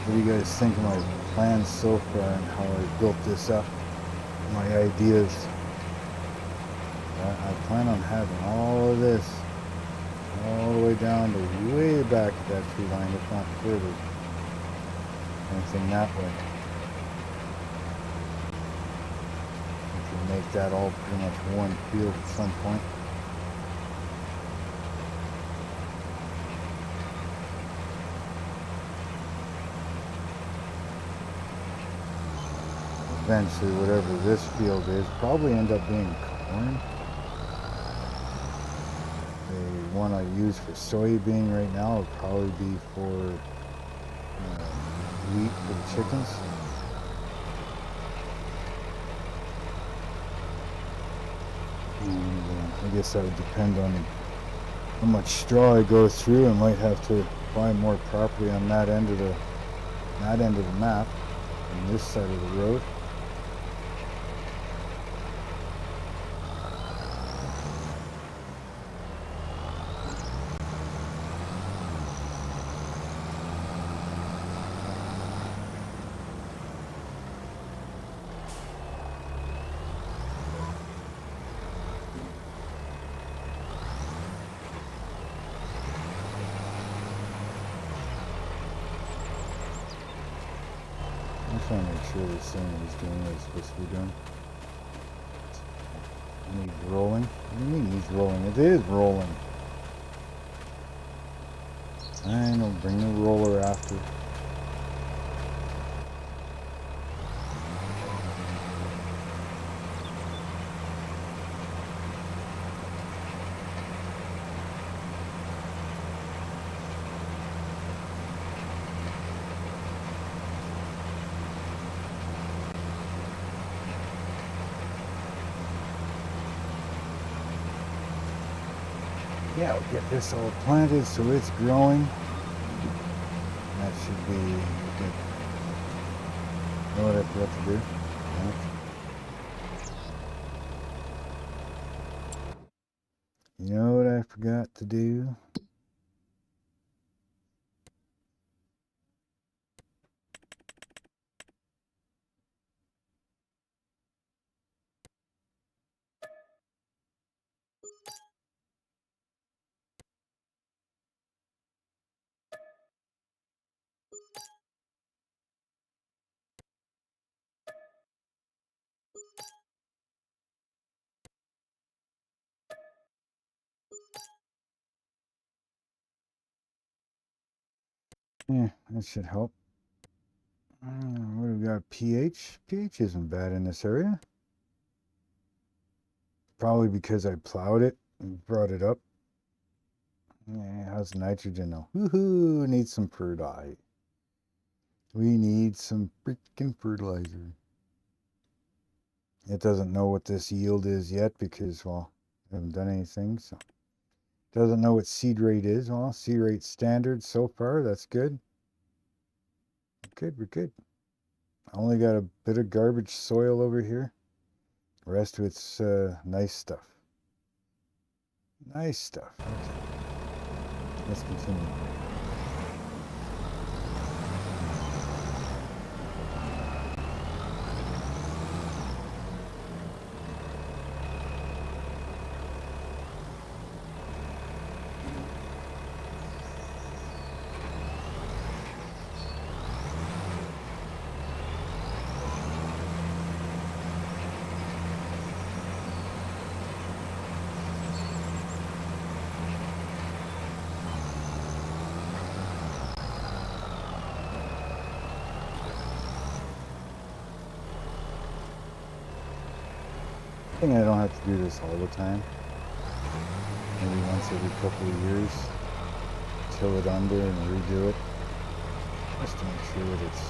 Speaker 2: What do you guys think of my plans so far and how I built this up? My ideas. I plan on having all of this all the way down to way back at that tree line, if not further. Anything that way. We can make that all pretty much one field at some point. Eventually, whatever this field is, probably end up being corn. The one I use for soybean right now would probably be for wheat for the chickens. And I guess that would depend on how much straw I go through. I might have to buy more property on that end of the map, on this side of the road. I'm trying to make sure this thing is doing what it's supposed to be doing. It needs rolling. What do you mean he's rolling? It is rolling. I know, bring the roller after. Yeah, we'll get this all planted so it's growing. That should be good. You know what I forgot to do? You know what I forgot to do? Yeah, that should help. What do we got? pH? pH isn't bad in this area. Probably because I plowed it and brought it up. Yeah, how's nitrogen though? Woohoo! Need some fertilizer. We need some freaking fertilizer. It doesn't know what this yield is yet because, well, I haven't done anything, so. Doesn't know what seed rate is. Well, seed rate standard so far. That's good. We're good. I only got a bit of garbage soil over here. The rest of it's nice stuff. Nice stuff. Okay. Let's continue. I think I don't have to do this all the time. Maybe once every couple of years. Till it under and redo it. Just to make sure that it's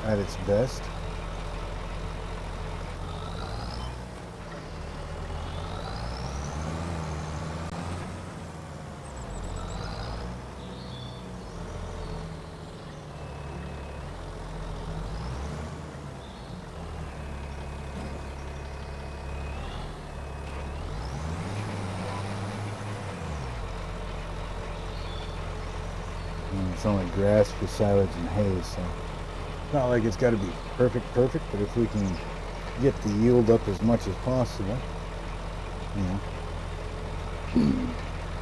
Speaker 2: at its best. It's only grass for silage and hay, so it's not like it's got to be perfect, but if we can get the yield up as much as possible, you know,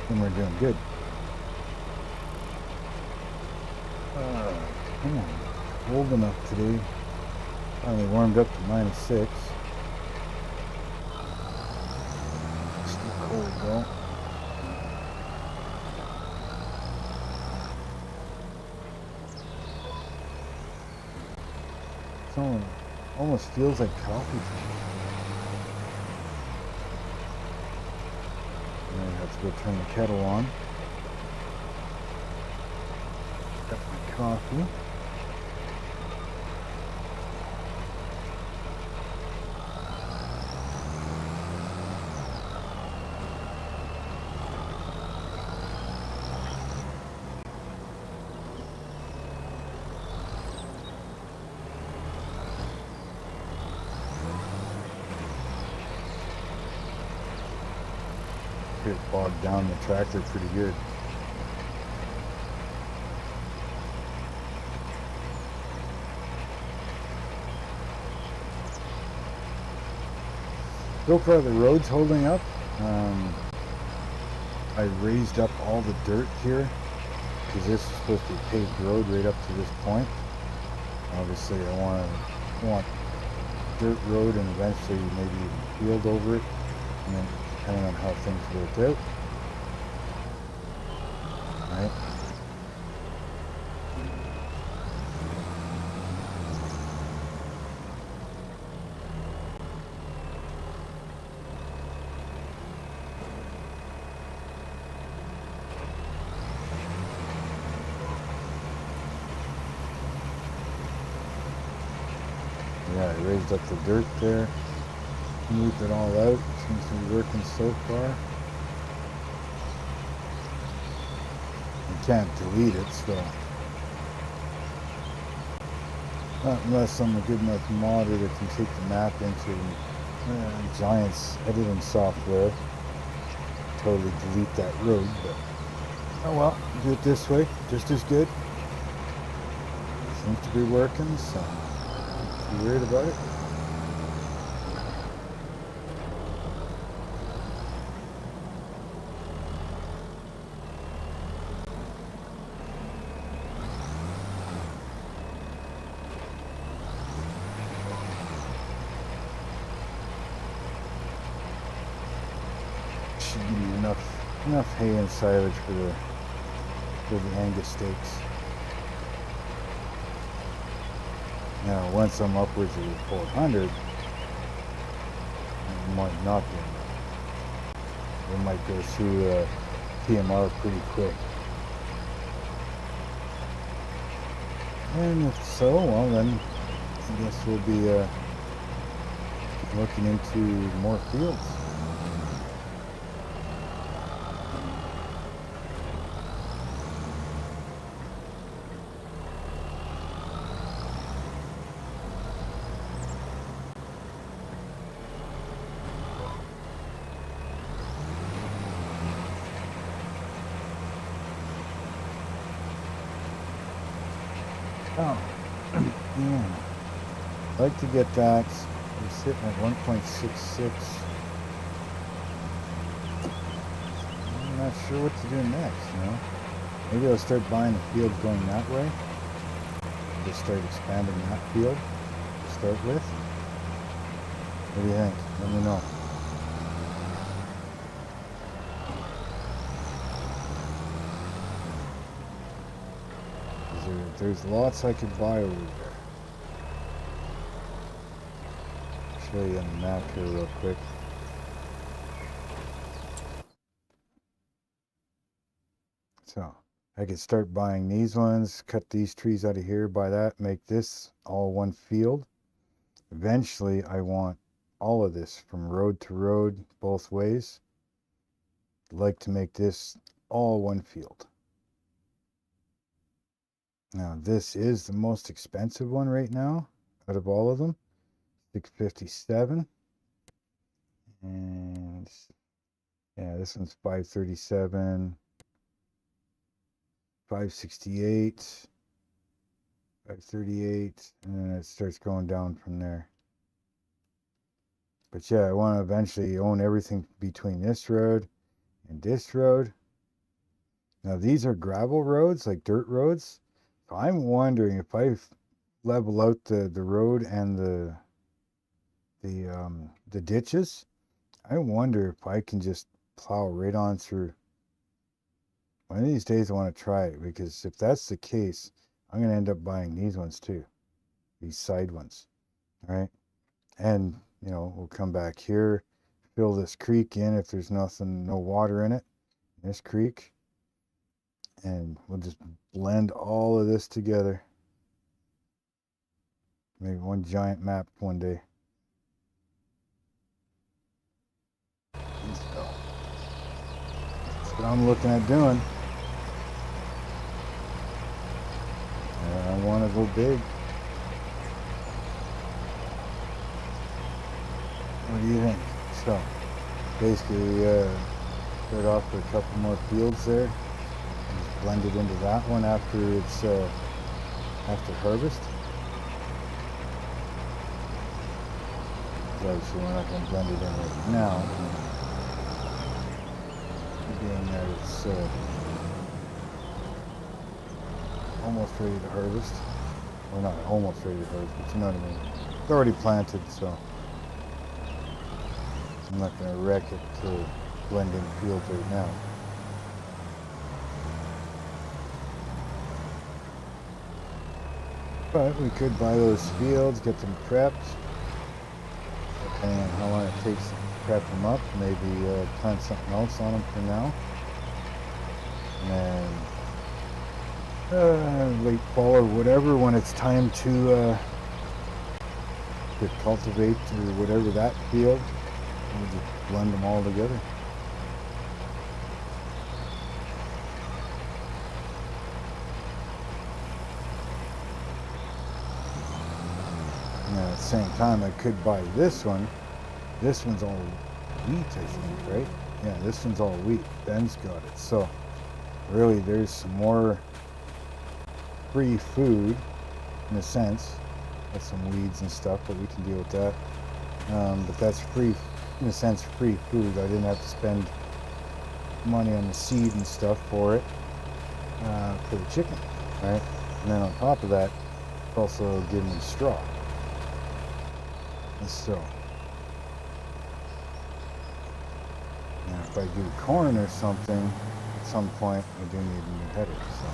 Speaker 2: then we're doing good. Come on, cold enough today. Finally warmed up to -6. Still cold though. Almost feels like coffee. I have to go turn the kettle on. Got my coffee. it bogged down the tractor pretty good. So far the road's holding up. I raised up all the dirt here because this is supposed to be a paved road right up to this point. Obviously I want dirt road and eventually maybe even field over it, and then depending on how things work out. Right. Yeah, I raised up the dirt there, moved it all out. Seems to be working so far. You can't delete it, so not unless I'm a good enough modder that can take the map into Giant's editing software. Totally delete that road, but oh well, do it this way, just as good. Seems to be working, so not too worried about it. Should give me enough hay and silage for the Angus steaks. Now, once I'm upwards of 400, it might not be enough. It might go through PMR pretty quick. And if so, well then, I guess we'll be looking into more fields. Oh, yeah. I'd like to get that. We're sitting at 1.66. I'm not sure what to do next, you know. Maybe I'll start buying the fields going that way. Just start expanding that field to start with. What do you think? Let me know. There's lots I could buy over there. I'll show you on the map here real quick. So I could start buying these ones, cut these trees out of here, buy that, make this all one field. Eventually I want all of this from road to road, both ways. I'd like to make this all one field. Now this is the most expensive one right now out of all of them, 657, and yeah, this one's 537, 568, 538, and then it starts going down from there. But yeah, I want to eventually own everything between this road and this road. Now these are gravel roads, like dirt roads. So I'm wondering if I level out the road and the ditches, I wonder if I can just plow right on through. One of these days I want to try it, because if that's the case, I'm going to end up buying these ones too, these side ones, right? And you know, we'll come back here, fill this creek in if there's no water in it, this creek. And we'll just blend all of this together. Maybe one giant map one day. So, that's what I'm looking at doing. I want to go big. What do you think? So, basically, start off with a couple more fields there. And just blend it into that one after it's after harvest. Obviously we're not going to blend it in right now, being that it's almost ready to harvest. Well, not almost ready to harvest, but you know what I mean. It's already planted, so I'm not going to wreck it to blend in fields right now. But we could buy those fields, get them prepped, depending on how long it takes to prep them up. Maybe plant something else on them for now. And then late fall or whatever, when it's time to cultivate or whatever that field, we'll just blend them all together. And at the same time, I could buy this one. This one's all wheat, I think, right? Yeah, this one's all wheat. Ben's got it. So really, there's some more free food, in a sense. Got some weeds and stuff, but we can deal with that. But that's free, in a sense, free food. I didn't have to spend money on the seed and stuff for it, for the chicken, right? And then on top of that, it's also giving me straw. And so, now if I do corn or something, at some point, I do need a new header, so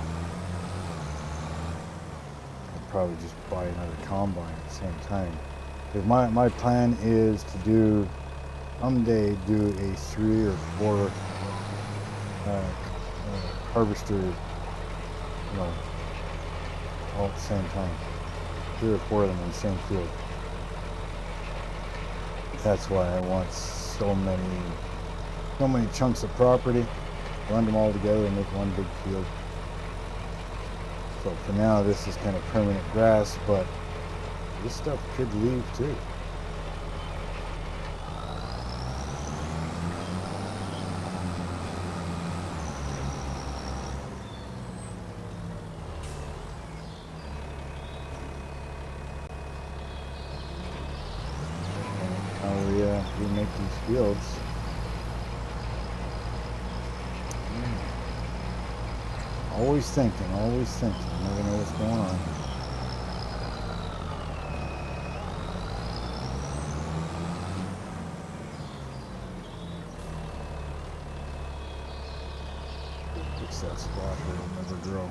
Speaker 2: I'll probably just buy another combine at the same time. Because my plan is to do, someday do a 3 or 4 harvester, you know, all at the same time. 3 or 4 of them in the same field. That's why I want so many chunks of property, blend them all together and make one big field. So for now, this is kind of permanent grass, but this stuff could leave too. We make these fields. Always thinking, never know what's going on. Fix that spot where it'll never grow.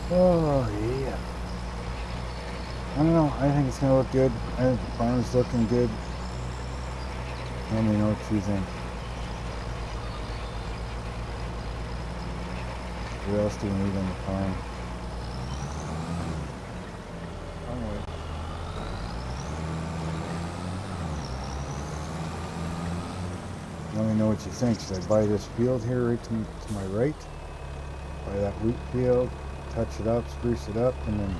Speaker 2: Oh yeah. I don't know, I think it's gonna look good. I think the farm's looking good. Let me know what you think. What else do we need on the farm? Let me know what you think. Should I buy this field here right to my right? Buy that wheat field, touch it up, spruce it up, and then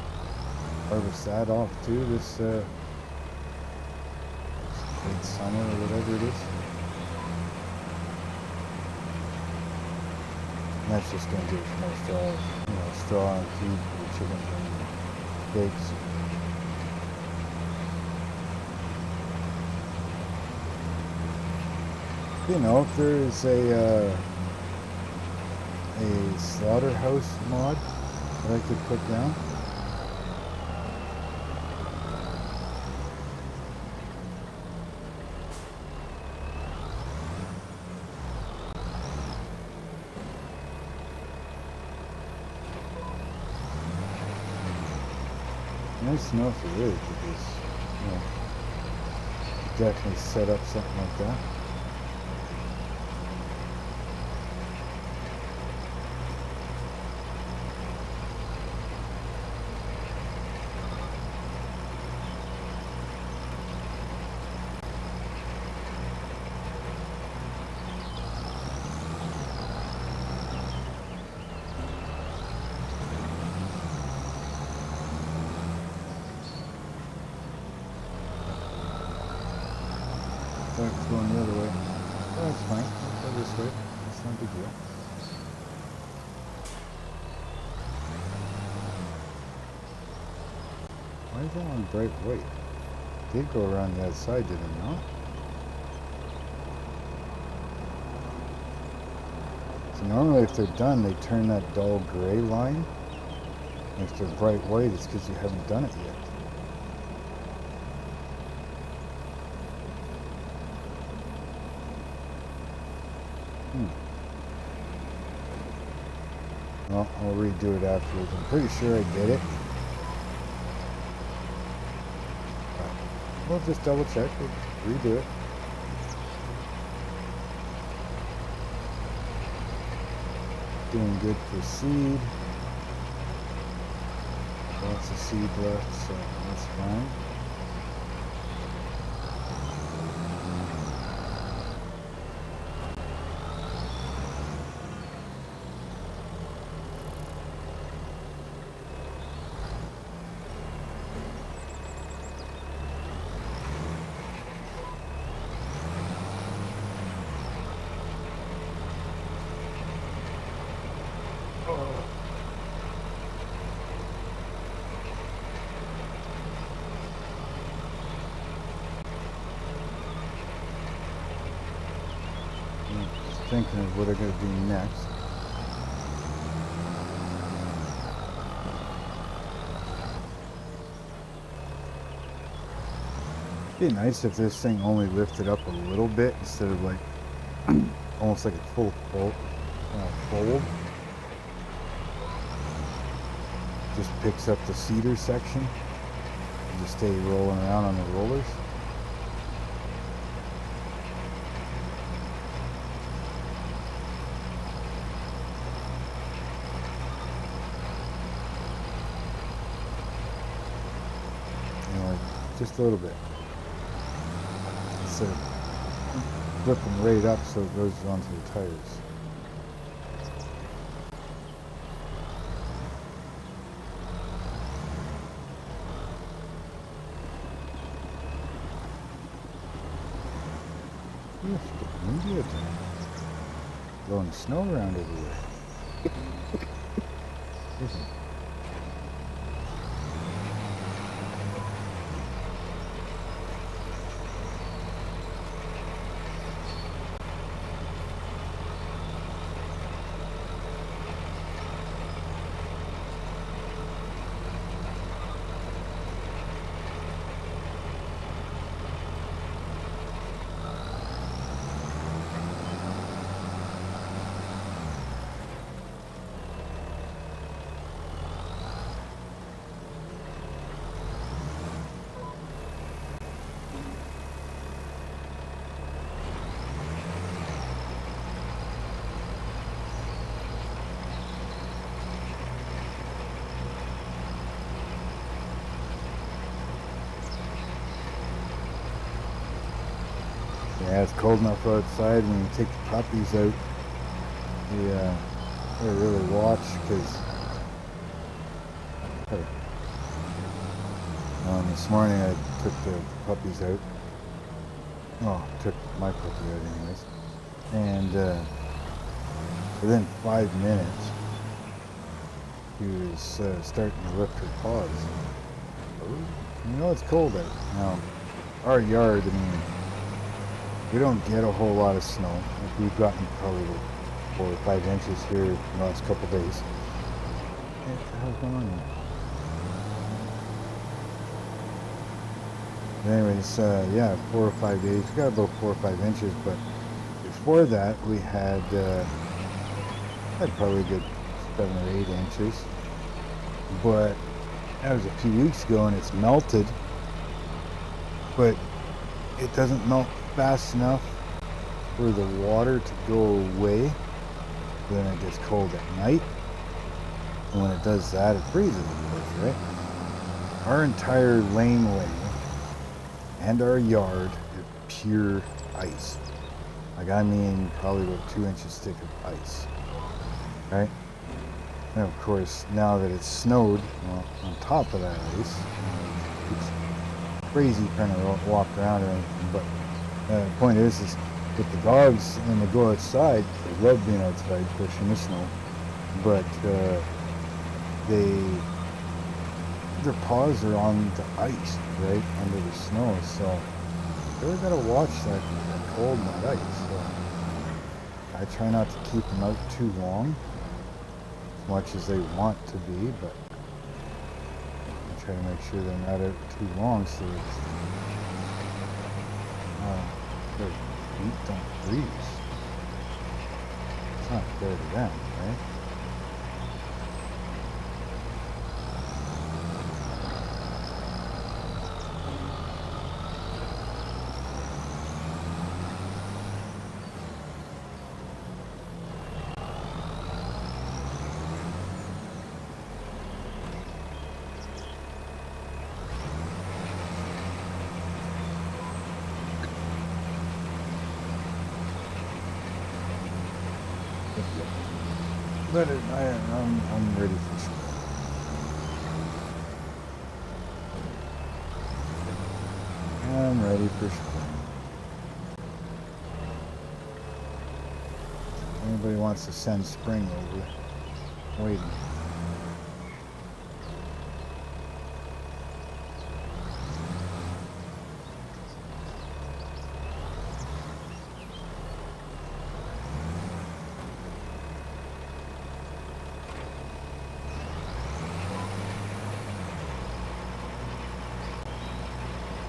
Speaker 2: harvest that off too this late summer or whatever it is. And that's just going to give us more straw, straw and feed for the chickens and pigs. If there is a a slaughterhouse mod that I could put down. Nice to know if it is, because, you know, definitely set up something like that. It's going the other way. Oh, that's fine. I'll go this way. It's not a big deal. Why is that on bright white? It did go around the other side, did it not? So normally if they're done, they turn that dull gray line. And if they're bright white, it's because you haven't done it yet. Well, I'll redo it afterwards. I'm pretty sure I did it. But we'll just double check. We'll redo it. Doing good for seed. Lots of seed left, so that's fine. Thinking of what I'm going to do next. It'd be nice if this thing only lifted up a little bit instead of like almost like a full fold. Just picks up the cedar section and just stay rolling around on the rollers. Just a little bit. Instead of flipping right up so it goes onto the tires. Yes, India time. Blowing snow around everywhere. Isn't it? Yeah, it's cold enough outside. When you take the puppies out, you gotta really watch, because this morning I took the puppies out. Oh, took my puppy out anyways. And within 5 minutes, he was starting to lift her paws. You know it's cold out. Now, our yard, I mean, we don't get a whole lot of snow. Like we've gotten probably 4 or 5 inches here in the last couple days. What the hell's going on here? Anyways, yeah, 4 or 5 days. We got about 4 or 5 inches, but before that we had probably a good 7 or 8 inches. But that was a few weeks ago, and it's melted, but it doesn't melt fast enough for the water to go away. Then it gets cold at night, and when it does that, it freezes, of course, right? Our entire laneway and our yard is pure ice. Like, I mean, probably about 2 inches thick of ice, right? And of course, now that it's snowed, well, on top of that ice, it's crazy trying to walk around or anything. But the point is with the dogs, when they go outside, they love being outside, especially in the snow. But their paws are on the ice, right, under the snow. So you really gotta watch that cold and that ice. So I try not to keep them out too long, as much as they want to be, but I try to make sure they're not out too long so their feet don't freeze. It's not fair to them, right? But I'm ready for spring. I'm ready for spring. Anybody wants to send spring over? Waiting.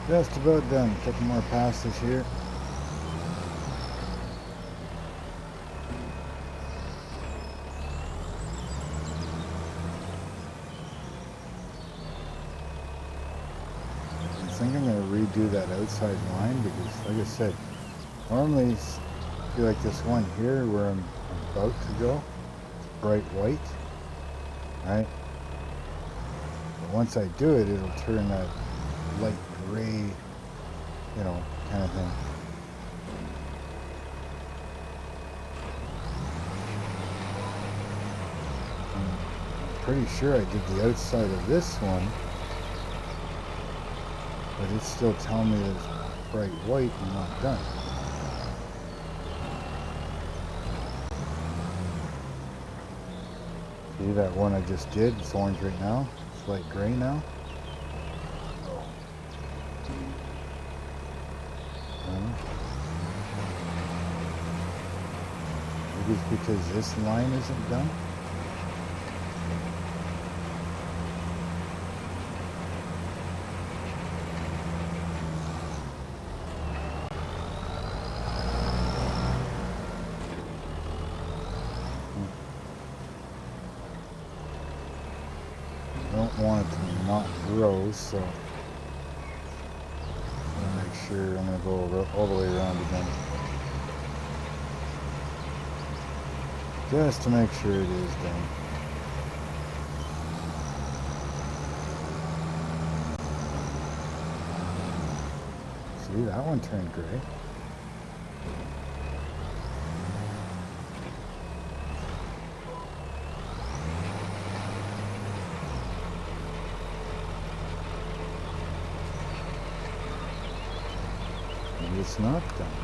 Speaker 2: Just about done. A couple more passes here. I think I'm going to redo that outside line because, like I said, normally I feel like this one here where I'm about to go, it's bright white, right? But once I do it, it'll turn that light gray, you know, kind of thing. I'm pretty sure I did the outside of this one, but it's still telling me that it's bright white and not done. See that one I just did? It's orange right now. It's light gray now. Maybe it's because this line isn't done. I don't want it to not grow, so I'm going to make sure I'm going to go all the way around again. Just to make sure it is done. See, that one turned gray. Maybe it's not done.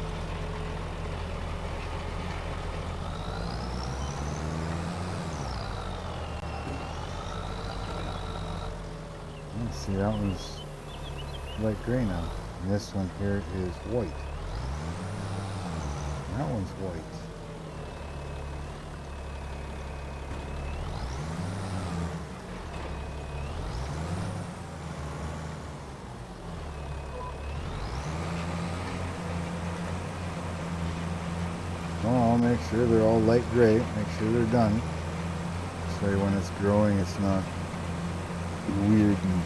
Speaker 2: See, that one's light gray now. And this one here is white. And that one's white. all make sure they're all light gray. Make sure they're done. So when it's growing, it's not weird and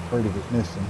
Speaker 2: part of it missing.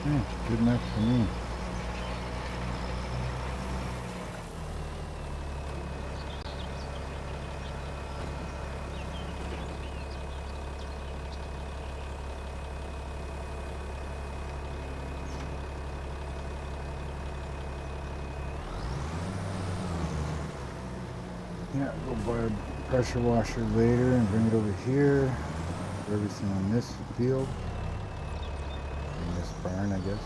Speaker 2: Yeah, good enough for me. Yeah, go buy a pressure washer later and bring it over here for everything on this field. In this barn, I guess.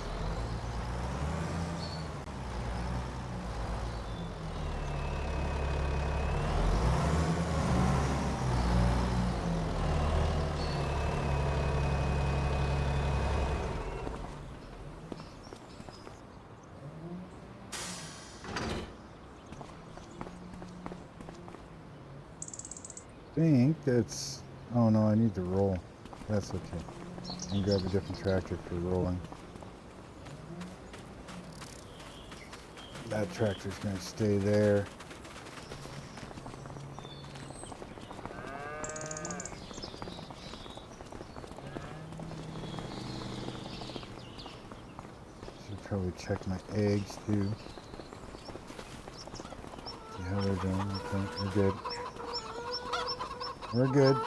Speaker 2: I think that's... Oh no, I need to roll. That's okay. I can grab a different tractor for rolling. That tractor's going to stay there. Should probably check my eggs too. See how they're doing. Okay, we're good. We're good.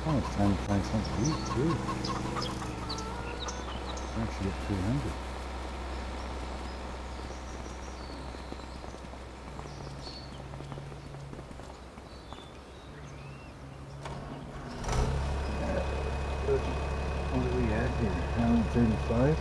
Speaker 2: Oh, it's time to find something to eat too. I actually get pretty hungry. What do we have here? 135?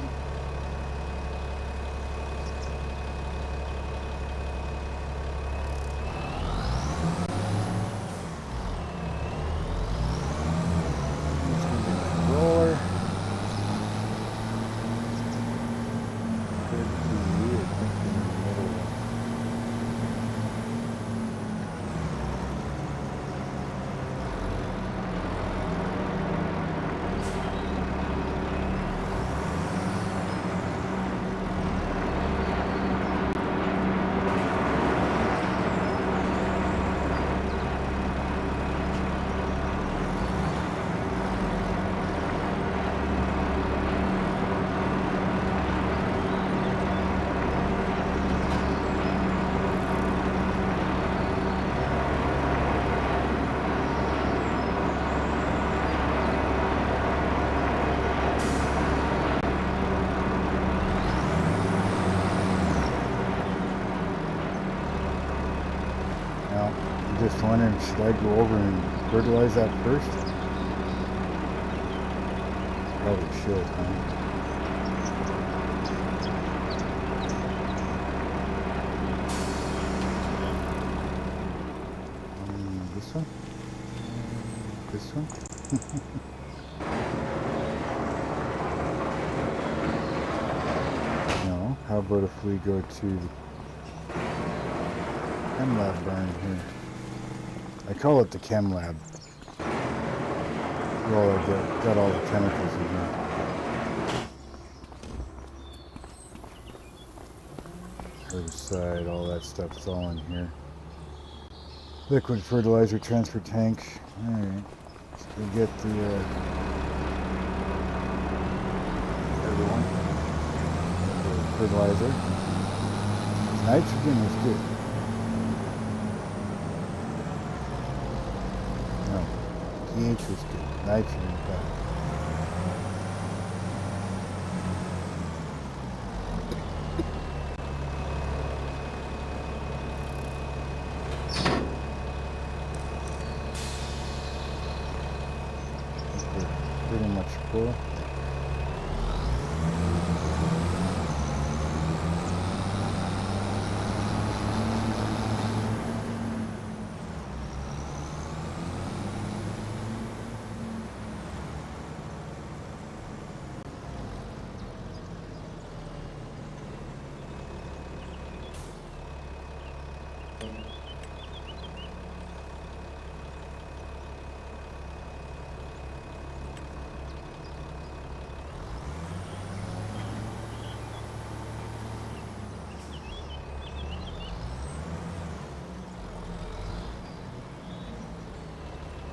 Speaker 2: wondering, should I go over and fertilize that first? Probably should, huh? This one? This one? No. How about if we go to the Chem Lab barn here? I call it the Chem Lab. Well, I got all the chemicals in here. Herbicide, all that stuff's all in here. Liquid fertilizer transfer tank. Alright. So we get the everyone. The fertilizer. Nitrogen is good. No. pH was good. Nitrogen is bad. Pretty much full.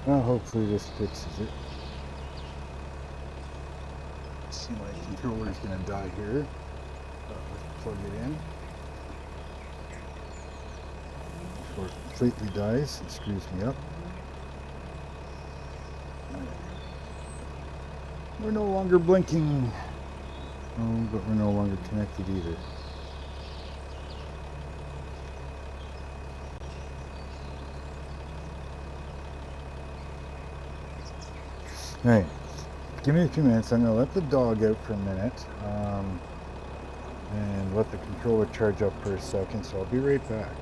Speaker 2: Well, hopefully this fixes it. See, my controller's gonna die here. Let's plug it in. Before it completely dies, it screws me up. We're no longer blinking. Oh, but we're no longer connected either. Alright, give me a few minutes. I'm going to let the dog out for a minute and let the controller charge up for a second, so I'll be right back.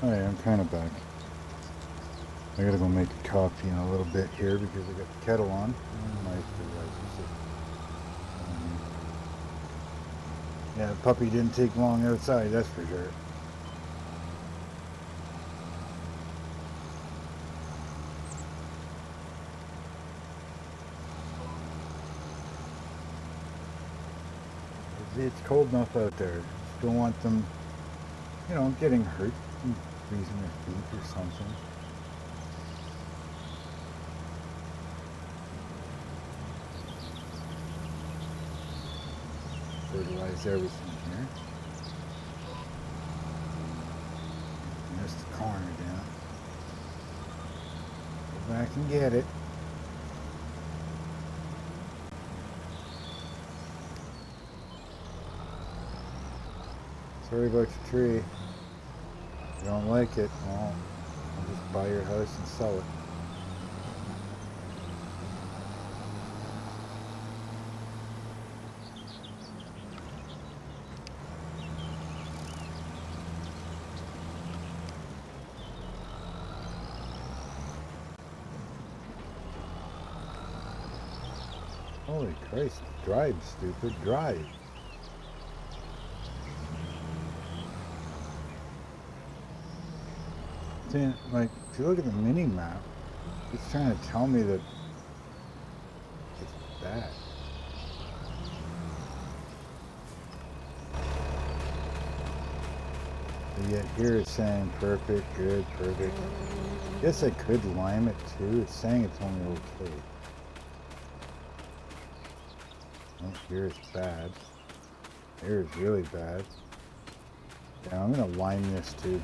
Speaker 2: Alright, I'm kind of back. I gotta go make a coffee in a little bit here because I got the kettle on. Yeah, the puppy didn't take long outside, that's for sure. It's cold enough out there. Just don't want them, you know, getting hurt and freezing their feet or something. Fertilize everything here. There's the corner down. Go back and get it. Sorry about your tree. If you don't like it, well, I'll just buy your house and sell it. Holy Christ, drive, stupid, drive. See, like, if you look at the mini map, it's trying to tell me that it's bad. But yet here it's saying perfect, good, perfect. Guess I could lime it too. It's saying it's only okay. Oh, here it's bad. Here is really bad. Yeah, I'm gonna lime this too.